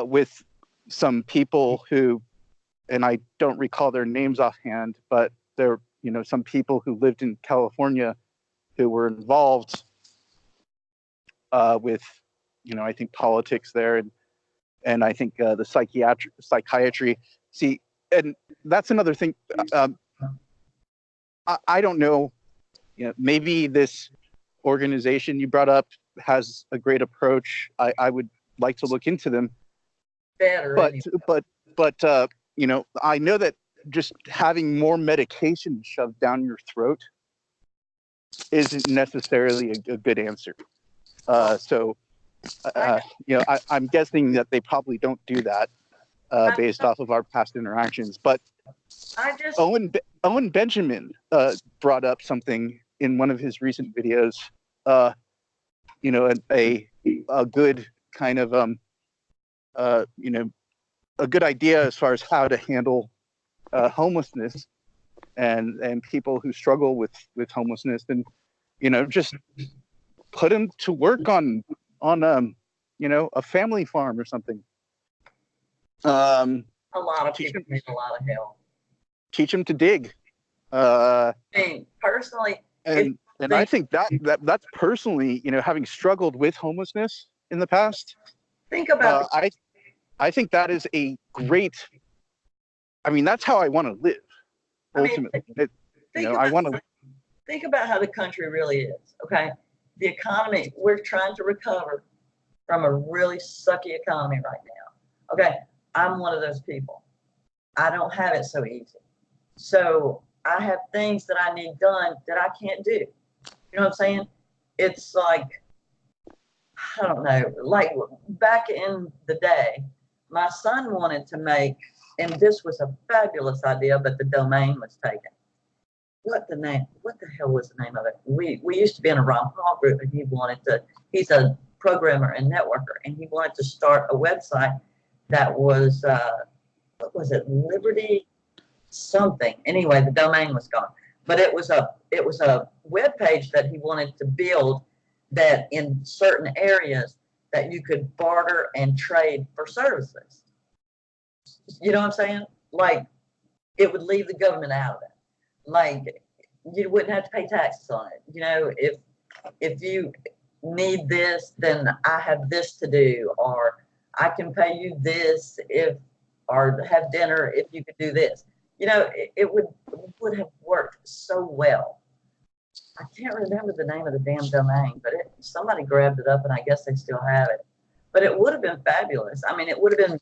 with some people who, and I don't recall their names offhand, but they're some people who lived in California who were involved with I think politics there, and I think the psychiatry. See, and that's another thing. I don't know. Maybe this organization you brought up has a great approach. I would like to look into them. Better, but anyway. I know that just having more medication shoved down your throat isn't necessarily a good answer. So I'm guessing that they probably don't do that based off of our past interactions. But Owen Benjamin brought up something in one of his recent videos. A good kind of a good idea as far as how to handle homelessness and people who struggle with homelessness, and just put them to work on a family farm or something. A lot of Teach people them- need a lot of help. Teach them to dig. I mean, personally, And I think that's personally, having struggled with homelessness in the past, think about I think that is a great. I mean, that's how I want to live. I mean, Ultimately, think I about, want to. think about how the country really is. Okay, the economy, we're trying to recover from a really sucky economy right now. Okay, I'm one of those people. I don't have it so easy. So I have things that I need done that I can't do. You know what I'm saying? It's like, I don't know, like back in the day, my son wanted to make, and this was a fabulous idea, but the domain was taken. What the hell was the name of it? We used to be in a Ron Paul group, and he's a programmer and networker, and he wanted to start a website that was, what was it, Liberty something. Anyway, the domain was gone. But it was a web page that he wanted to build that in certain areas that you could barter and trade for services. You know what I'm saying? Like, it would leave the government out of it. Like, you wouldn't have to pay taxes on it. If you need this, then I have this to do, or I can pay you this or have dinner if you could do this. It would have worked so well. I can't remember the name of the damn domain, but somebody grabbed it up, and I guess they still have it. But it would have been fabulous. I mean, it would have been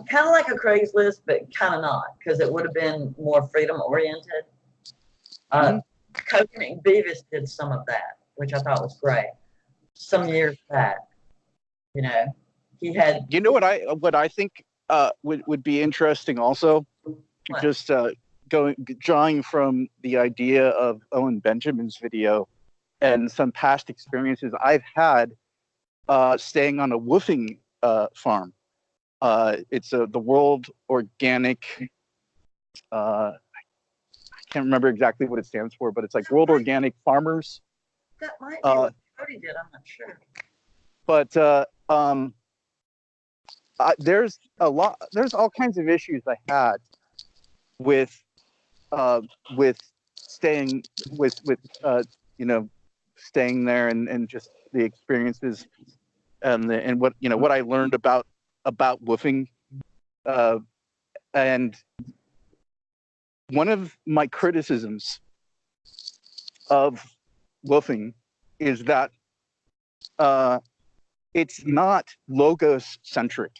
kind of like a Craigslist, but kind of not, because it would have been more freedom oriented. Coach McBeavis did some of that, which I thought was great. Some years back, he had. What I think would be interesting also, What? just drawing from the idea of Owen Benjamin's video and some past experiences I've had staying on a woofing farm. It's the World Organic. I can't remember exactly what it stands for, but it's like World Organic Farmers. That might be what Cody did. I'm not sure. But there's all kinds of issues I had with staying staying there and just the experiences and what I learned about woofing, and one of my criticisms of woofing is that it's not logos centric.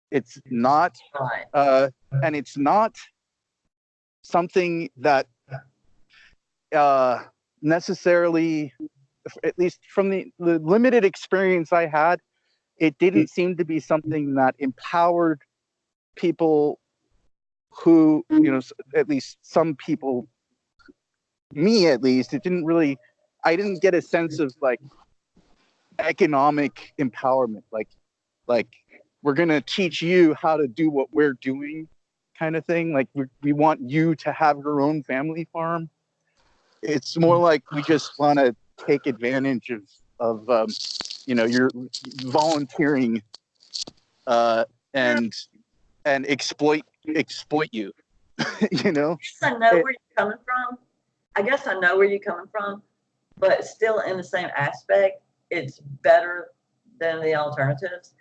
It's not, Right. and it's not something that necessarily, at least from the limited experience I had, it didn't seem to be something that empowered people who, at least some people, me at least, I didn't get a sense of like economic empowerment, like we're going to teach you how to do what we're doing kind of thing. Like we want you to have your own family farm. It's more like we just want to take advantage of your volunteering and exploit you. I know where you're coming from. I guess I know where you're coming from, but still in the same aspect, it's better than the alternatives.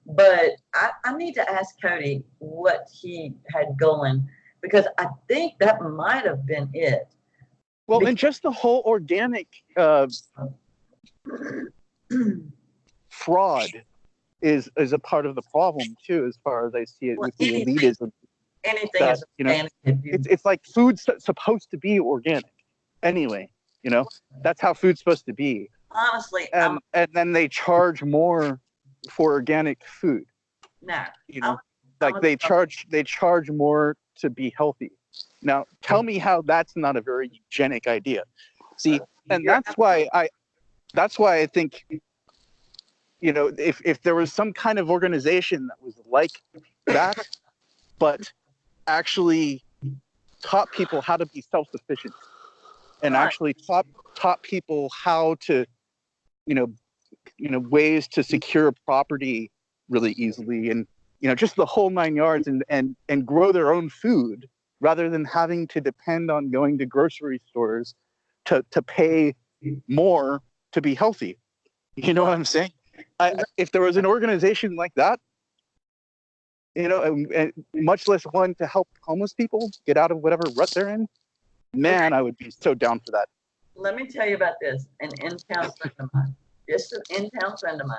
But I need to ask Cody what he had going, because I think that might have been it. Well, and just the whole organic fraud is a part of the problem too, as far as I see it, with the elitism. Anything is organic. It's like food's supposed to be organic anyway. That's how food's supposed to be. Honestly, and then they charge more for organic food. No, they charge more to be healthy. Now, tell me how that's not a very eugenic idea. See, and that's why I think, if there was some kind of organization that was like that, but actually taught people how to be self-sufficient and actually taught people how to, ways to secure property really easily, and just the whole nine yards, and grow their own food rather than having to depend on going to grocery stores to pay more to be healthy. You know what I'm saying? If there was an organization like that, and much less one to help homeless people get out of whatever rut they're in, man, I would be so down for that. Let me tell you about this. An in-town friend of mine, just an in-town friend of mine.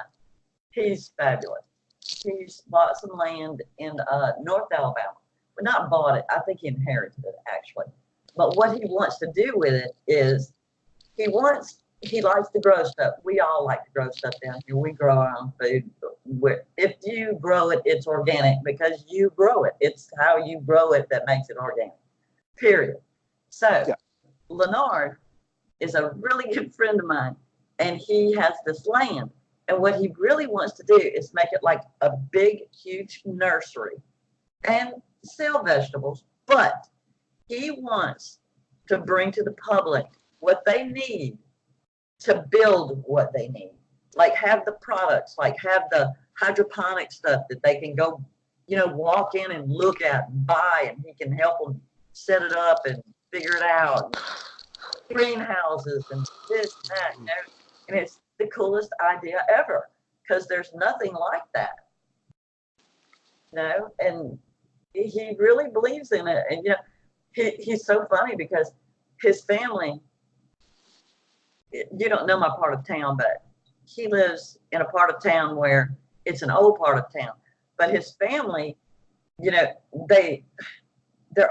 He's fabulous. He's bought some land in North Alabama. Well, not bought it. I think he inherited it, actually. But what he wants to do with it is he likes to grow stuff. We all like to grow stuff down here. We grow our own food. If you grow it, it's organic because you grow it. It's how you grow it that makes it organic, period. So yeah. Leonard is a really good friend of mine, and he has this land. And what he really wants to do is make it like a big, huge nursery and sell vegetables. But he wants to bring to the public what they need to build what they need. Like have the products, like have the hydroponic stuff that they can go, walk in and look at and buy, and he can help them set it up and figure it out. Greenhouses and this, that, and it's the coolest idea ever because there's nothing like that. And he really believes in it. And he's so funny because his family, you don't know my part of town, but he lives in a part of town where it's an old part of town. But his family, they're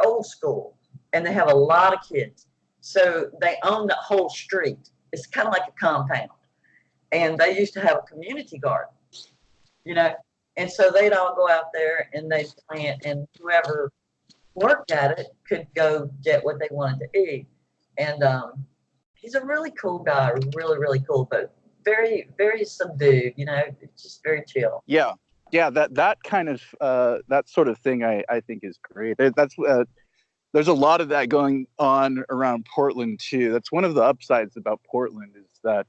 old school and they have a lot of kids. So they own the whole street. It's kind of like a compound. And they used to have a community garden, and so they'd all go out there and they'd plant, and whoever worked at it could go get what they wanted to eat. And he's a really cool guy, really, really cool, but very, very subdued, just very chill. Yeah. That kind of that sort of thing I think is great. That's there's a lot of that going on around Portland too. That's one of the upsides about Portland is that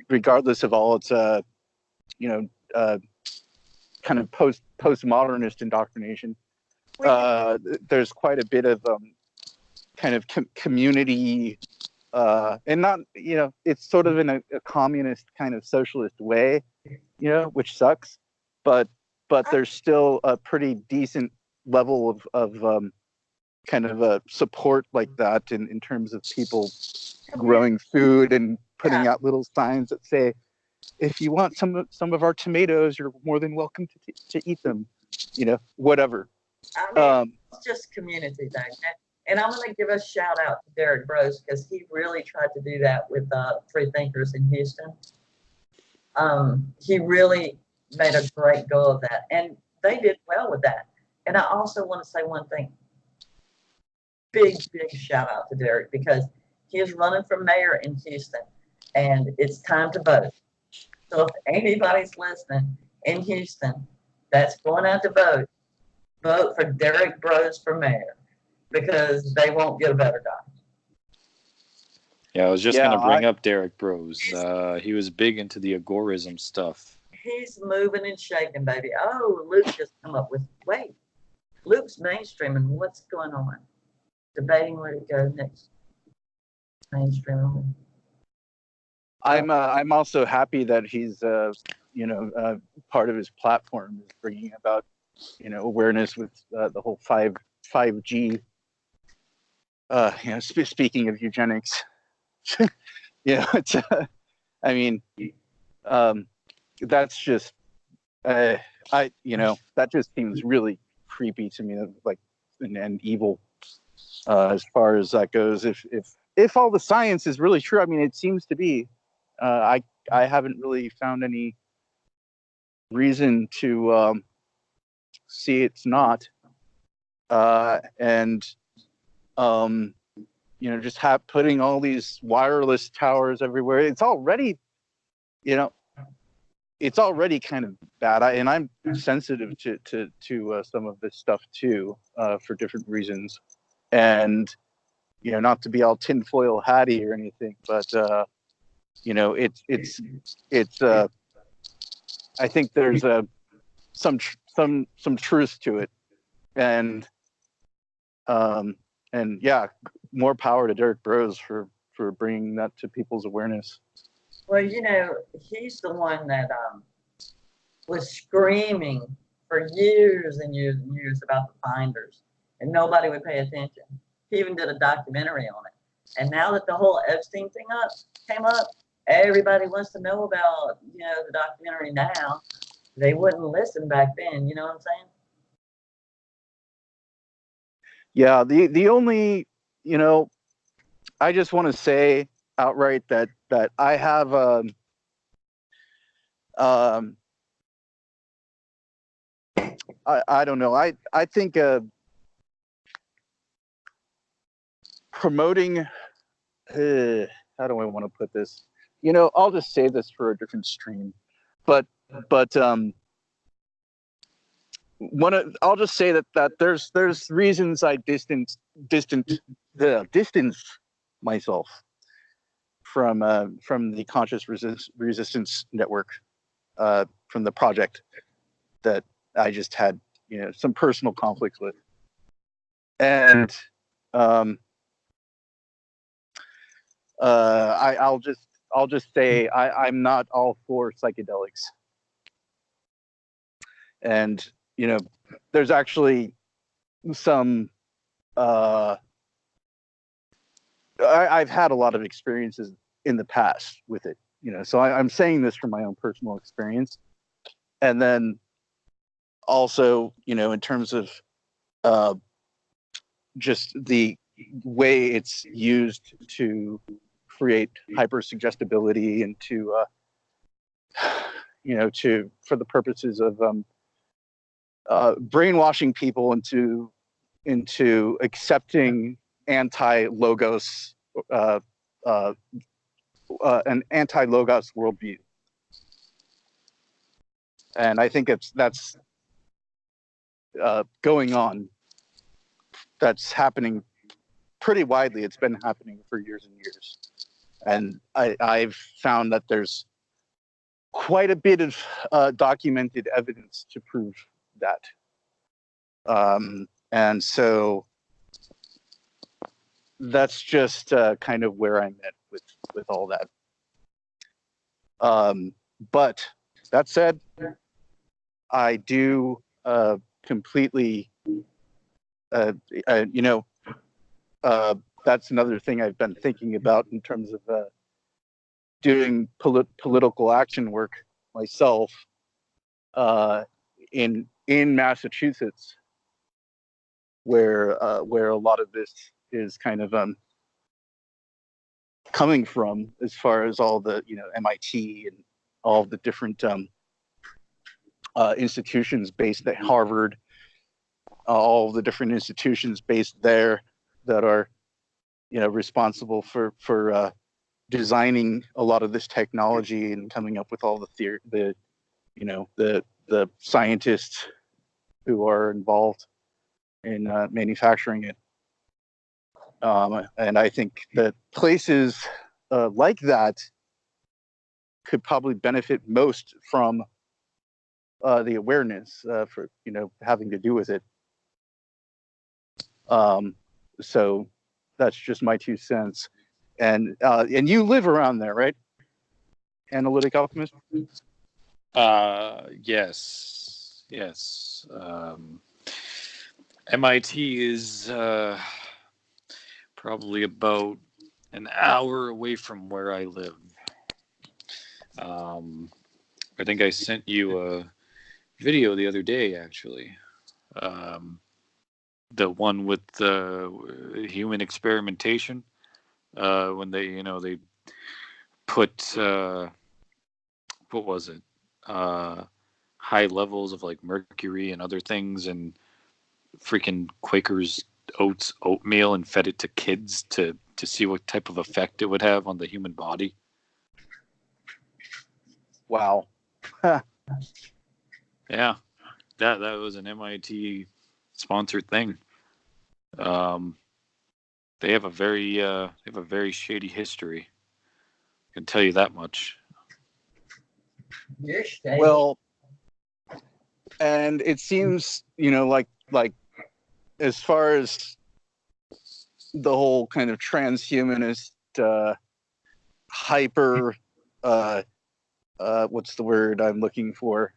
regardless of all its kind of postmodernist indoctrination, there's quite a bit of kind of community, and not it's sort of in a communist kind of socialist way, which sucks, but there's still a pretty decent level of kind of a support like that in terms of people growing food and putting out little signs that say, if you want some of our tomatoes, you're more than welcome to eat them, whatever. It's just community thing. And I'm going to give a shout out to Derek Bros because he really tried to do that with Free Thinkers in Houston. He really made a great go of that, and they did well with that. And I also want to say one thing. Big shout out to Derek because he is running for mayor in Houston, and it's time to vote. So if anybody's listening in Houston that's going out to vote for Derek Bros for mayor because they won't get a better guy. Yeah, I was just going to bring up Derek Bros. He was big into the agorism stuff. He's moving and shaking, baby. Oh, Luke just come up with, Luke's mainstreaming. What's going on? Debating where to go next. Mainstreaming. I'm also happy that he's part of his platform is bringing about awareness with the whole 5G. Speaking of eugenics, it's that's just that just seems really creepy to me, like and evil as far as that goes. If all the science is really true, it seems to be. I haven't really found any reason to see it's not. Just putting all these wireless towers everywhere. It's already, it's already kind of bad. And I'm sensitive to some of this stuff too, for different reasons. And not to be all tinfoil hatty or anything, but it's I think there's some truth to it, and yeah, more power to Derek Burrows for bringing that to people's awareness. Well, he's the one that was screaming for years and years and years about the finders, and nobody would pay attention. He even did a documentary on it. And now that the whole Epstein thing came up, everybody wants to know about, the documentary now. They wouldn't listen back then, you know what I'm saying? Yeah, the only, I just want to say outright that I have I don't know. I think promoting how do I want to put this? I'll just say this for a different stream, but I'll just say that there's reasons I distance myself from the conscious resistance network, from the project that I just had some personal conflicts with, and I'll just say I'm not all for psychedelics, and there's actually some I've had a lot of experiences in the past with it, so I'm saying this from my own personal experience, and then also in terms of just the way it's used to create hypersuggestibility and to for the purposes of brainwashing people into accepting anti-logos an anti-logos worldview. And I think that's going on. That's happening pretty widely. It's been happening for years and years. And I've found that there's quite a bit of documented evidence to prove that. And so that's just kind of where I'm at with all that. But that said, I do completely, that's another thing I've been thinking about in terms of doing political action work myself in Massachusetts, where a lot of this is kind of coming from, as far as all the MIT and all the different institutions based at Harvard, all the different institutions based there that are responsible for designing a lot of this technology and coming up with all the theory, the scientists who are involved in manufacturing it. And I think that places like that could probably benefit most from the awareness for having to do with it. So that's just my 2 cents. And you live around there, right? Analytic Alchemist? Yes. MIT is probably about an hour away from where I live. I think I sent you a video the other day, actually. The one with the human experimentation, when they put what was it? High levels of like mercury and other things and freaking Quaker's oatmeal and fed it to kids to see what type of effect it would have on the human body. Wow. Yeah, that was an MIT sponsored thing. They have a very shady history. can tell you that much. You're shady. Well, and it seems, like as far as the whole kind of transhumanist, hyper, what's the word I'm looking for?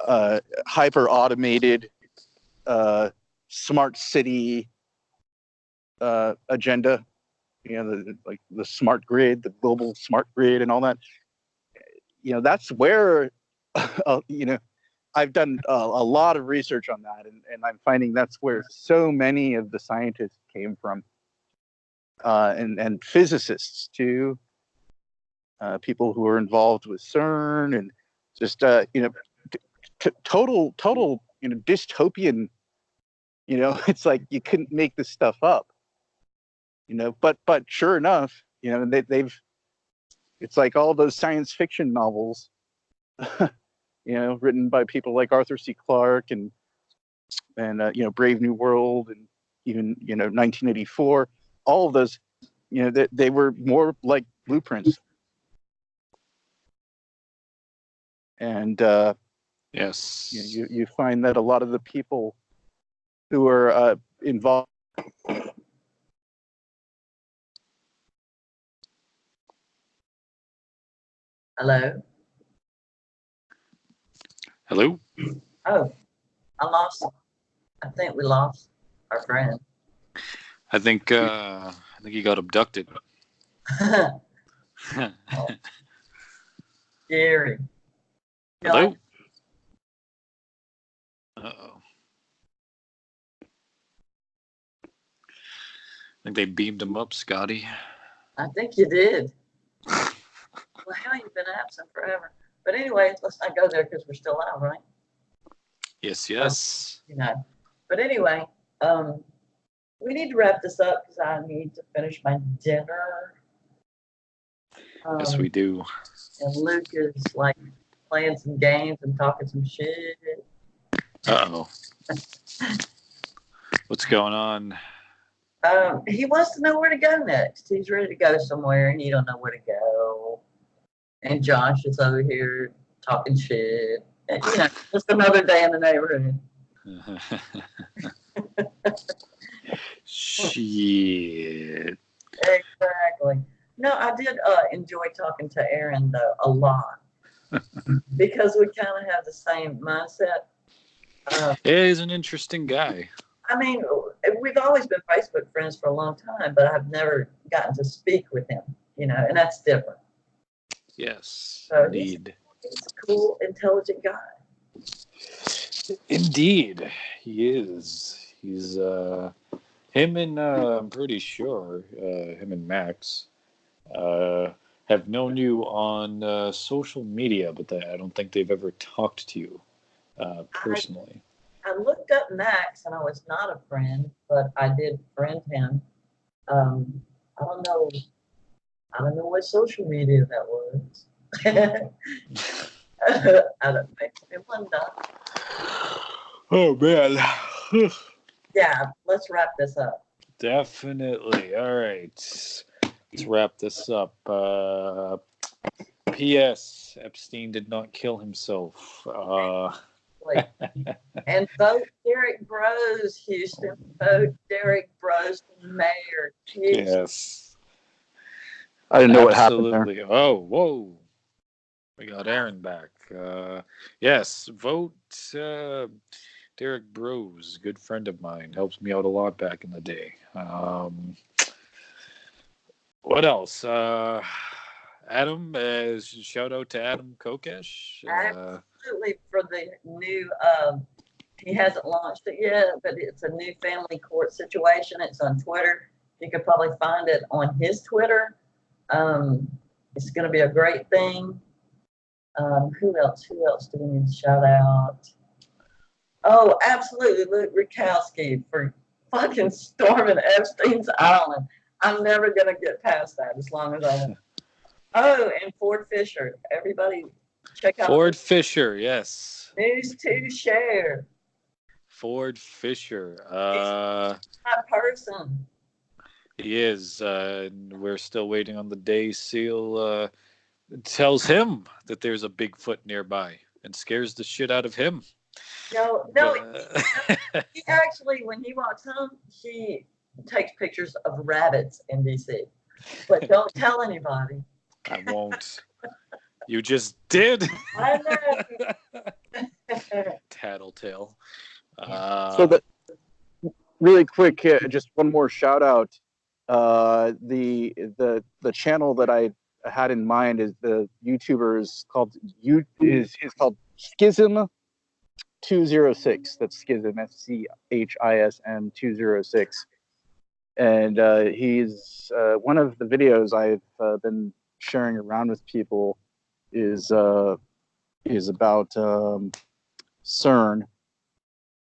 Hyper automated, smart city agenda. The smart grid, the global smart grid, and all that. That's where, I've done a lot of research on that, and I'm finding that's where so many of the scientists came from, and physicists too, people who are involved with CERN, and just total dystopian. It's like you couldn't make this stuff up. But sure enough, they've. It's like all those science fiction novels, written by people like Arthur C. Clarke and Brave New World, and even 1984. All of those, they were more like blueprints. And Yes. you find that a lot of the people who are involved. Hello? Hello? Oh, I think we lost our friend. I think he got abducted. Gary. Hello? Uh-oh. I think they beamed him up, Scotty. I think you did. Well, hell, you've been absent forever. But anyway, let's not go there because we're still out, right? Yes. But anyway, we need to wrap this up because I need to finish my dinner. Yes, we do. And Luke is like playing some games and talking some shit. Uh-oh. What's going on? He wants to know where to go next. He's ready to go somewhere and he don't know where to go. And Josh is over here talking shit. And, just another day in the neighborhood. Shit. Exactly. No, I did enjoy talking to Aaron though a lot because we kind of have the same mindset. Yeah, he's an interesting guy. I mean, we've always been Facebook friends for a long time, but I've never gotten to speak with him, and that's different. Yes, So indeed. He's a cool, intelligent guy. Indeed, he is. He's him and I'm pretty sure him and Max have known you on social media, but I don't think they've ever talked to you personally. I looked up Max, and I was not a friend, but I did friend him. I don't know what social media that was. I don't think it wasn't done. Oh man. Yeah, let's wrap this up. Definitely. All right. Let's wrap this up. P.S. Epstein did not kill himself. And vote Derek Bros, Houston. Vote Derek Bros for mayor. Houston. Yes. I didn't know what happened there. Absolutely. Oh, whoa. We got Aaron back. Yes, vote Derek Bros, good friend of mine. Helps me out a lot back in the day. What else? Adam, shout out to Adam Kokesh. Absolutely, for the new, he hasn't launched it yet, but it's a new family court situation. It's on Twitter. You could probably find it on his Twitter. It's going to be a great thing. Who else do we need to shout out? Oh, absolutely, Luke Rukowski for fucking storming Epstein's Island. I'm never going to get past that as long as I live. Oh, and Ford Fisher. Everybody check out Ford Fisher, yes. News to share. Ford Fisher. My person. He is. We're still waiting on the day Seal tells him that there's a Bigfoot nearby and scares the shit out of him. No, he actually, when he walks home, he takes pictures of rabbits in DC. But don't tell anybody. I won't. You just did. I know. Tattletale. So that really quick, just one more shout out. The channel that I had in mind is the YouTuber is called Schism 206. That's Schism, SCHISM 206. And he's one of the videos I've been sharing around with people is about CERN,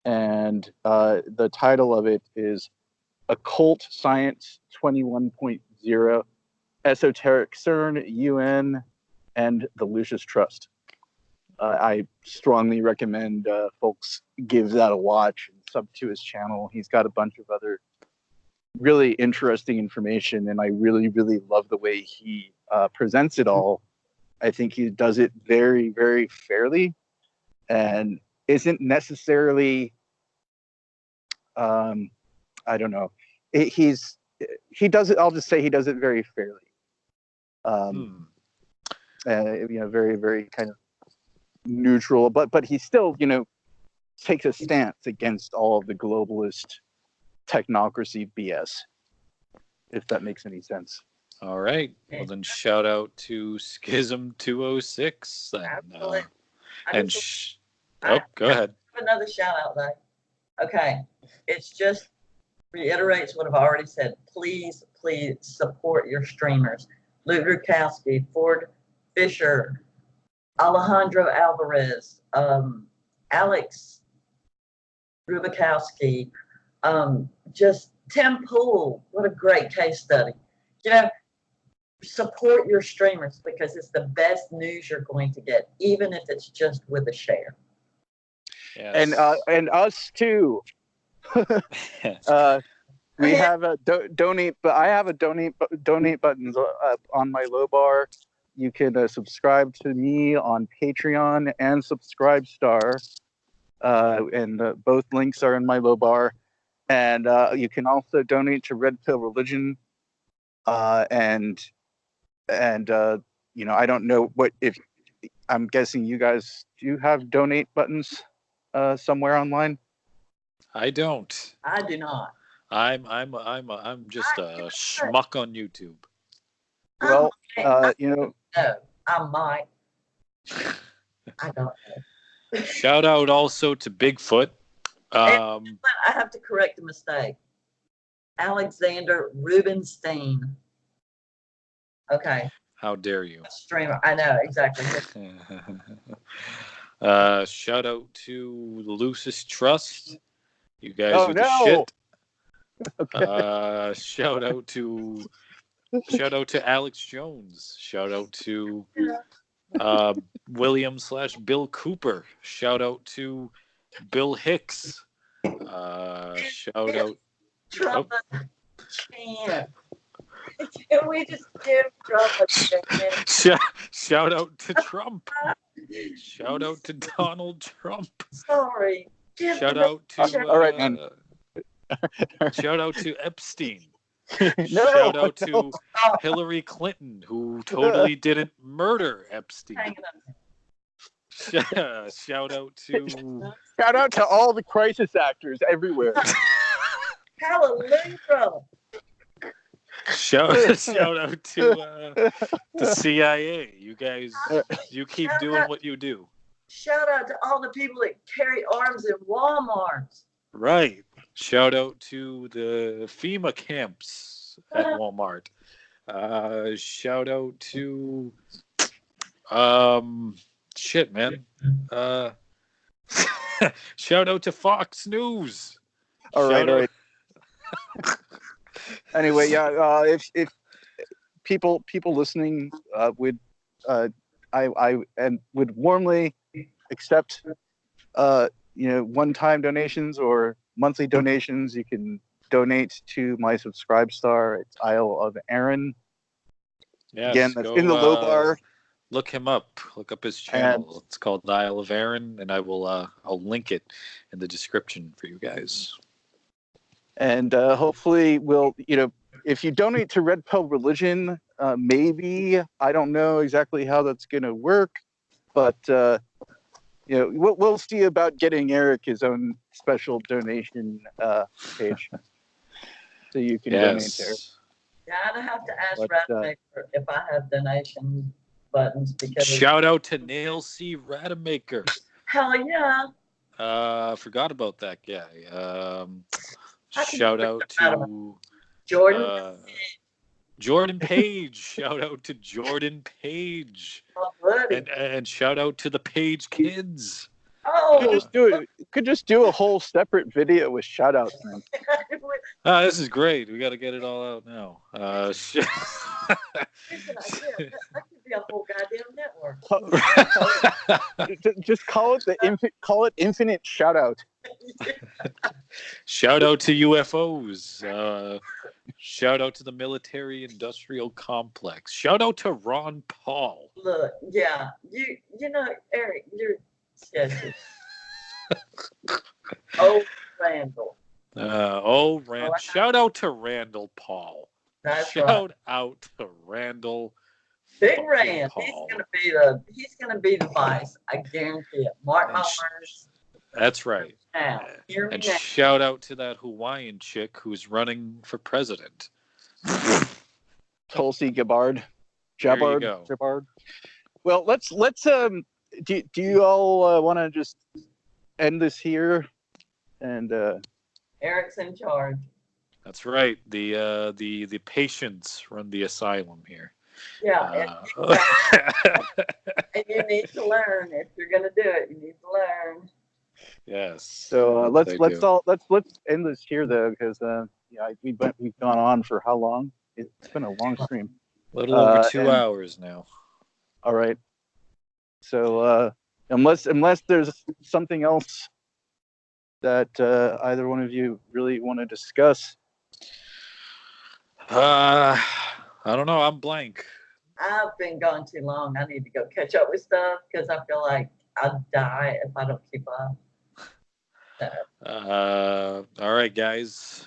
and the title of it is Occult Science 21.0, Esoteric CERN, UN, and the Lucis Trust. I strongly recommend folks give that a watch and sub to his channel. He's got a bunch of other really interesting information, and I really, really love the way he presents it all. I think he does it very, very fairly, and isn't necessarily, I don't know. He does it. I'll just say he does it very fairly. Very, very kind of neutral, but he still, takes a stance against all of the globalist technocracy BS, if that makes any sense. All right. Well, then shout out to Schism 206. Absolutely. Go ahead. Another shout out though. Okay. It's just reiterates what I've already said. Please support your streamers. Lou Rukowski, Ford Fisher, Alejandro Alvarez, Alex Rubikowski, just Tim Pool. What a great case study. Support your streamers because it's the best news you're going to get, even if it's just with a share. Yes. And us too. We have a donate, but I have a donate buttons on my low bar. You can subscribe to me on Patreon and Subscribestar, and both links are in my low bar. And you can also donate to Red Pill Religion, and I don't know if I'm guessing you guys do have donate buttons somewhere online. I don't. I do not. I'm just a schmuck on YouTube. Well, No, I might. I don't know. Shout out also to Bigfoot. But I have to correct a mistake. Alexander Rubenstein. Okay. How dare you? Streamer. I know, exactly. Shout out to the Lucis Trust. You guys Oh, are the no. shit. Okay. Shout out to Alex Jones. Shout out to William/Bill Cooper. Shout out to Bill Hicks. Shout out. Trump. Can we just give Trump a chance? Shout out to Trump. Shout out to Donald Trump. Sorry. Shout out to All right, man. Shout out to Epstein. No, Shout out to Oh, Hillary Clinton, who totally didn't murder Epstein. hang on. Shout out to Shout out to all the crisis actors everywhere. Hallelujah. shout out to the CIA. You guys, you keep doing what you do. Shout out to all the people that carry arms in Walmart. Right. Shout out to the FEMA camps at Walmart. Shout out to shit, man. Shout out to Fox News. All Shout right. out- Anyway, yeah. If people listening would would warmly accept one-time donations or monthly donations, you can donate to my Subscribe Star. It's Isle of Aaron. Yes, Again, that's in the low bar. Look him up. Look up his channel. It's called the Isle of Aaron, and I'll link it in the description for you guys. And hopefully we'll, if you donate to Red Pill Religion, maybe, I don't know exactly how that's going to work, but, we'll see about getting Eric his own special donation page. So you can donate there. Yeah, I'd have to ask Rademacher if I have donation buttons because. Shout out to Nail C. Rademacher. Hell yeah. Forgot about that guy. Shout out to Jordan Page. Shout out to Jordan Page. And shout out to the Page kids. Oh, could just do a whole separate video with shout outs, man. This is great. We got to get it all out now. That could be a whole goddamn network. Just call it infinite shout out. Shout out to UFOs. Shout out to the military industrial complex. Shout out to Ron Paul. Look, yeah, you know, Eric, you're sketchy. Oh, Randall. Shout out to Randall Paul. That's Shout out to Randall. Big Rand. Paul. He's gonna be the vice. I guarantee it. Mark my words. That's right. Now, and shout out to that Hawaiian chick who's running for president. Tulsi Gabbard. Gabbard. Well, let's do you all want to just end this here? And Eric's in charge. That's right. The patients run the asylum here. Yeah, and you need to learn if you're going to do it. You need to learn. Yes. So let's end this here though, because we've gone on for how long? It's been a long stream. A little over 2 hours now. All right. So unless there's something else that either one of you really want to discuss. I don't know. I'm blank. I've been gone too long. I need to go catch up with stuff because I feel like I'll die if I don't keep up. All right, guys.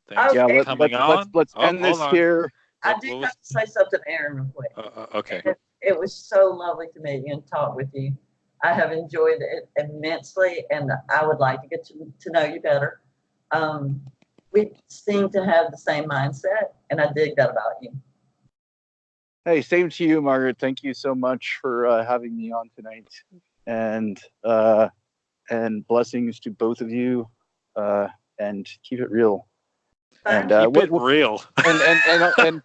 Thanks for coming on. Let's end this here. I do have to say something, Aaron, real quick. Okay. It was so lovely to meet you and talk with you. I have enjoyed it immensely, and I would like to get to know you better. We seem to have the same mindset, and I dig that about you. Hey, same to you, Margaret. Thank you so much for having me on tonight, and blessings to both of you, and keep it real. And keep it real. And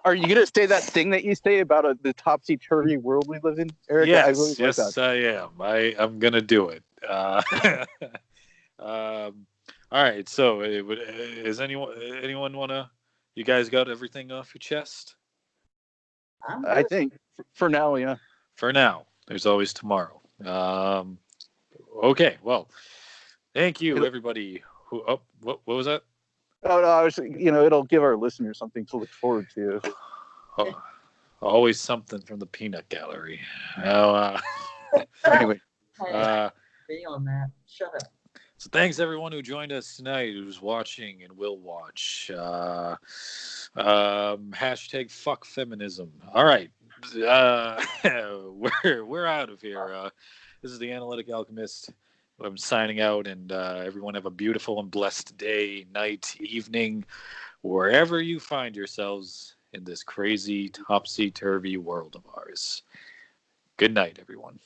are you gonna say that thing that you say about the topsy-turvy world we live in, Eric? Yes, I am. I'm gonna do it. All right. So, is anyone wanna? You guys got everything off your chest? I think for now, yeah. For now, there's always tomorrow. Okay. Well, thank you, everybody. What was that? Oh no, I was. It'll give our listeners something to look forward to. Always something from the peanut gallery. Anyway, be on that. Shut up. So thanks everyone who joined us tonight, who's watching and will watch. Hashtag fuck feminism. All right, we're out of here. This is the Analytic Alchemist. I'm signing out, and everyone have a beautiful and blessed day, night, evening, wherever you find yourselves in this crazy topsy-turvy world of ours. Good night, everyone.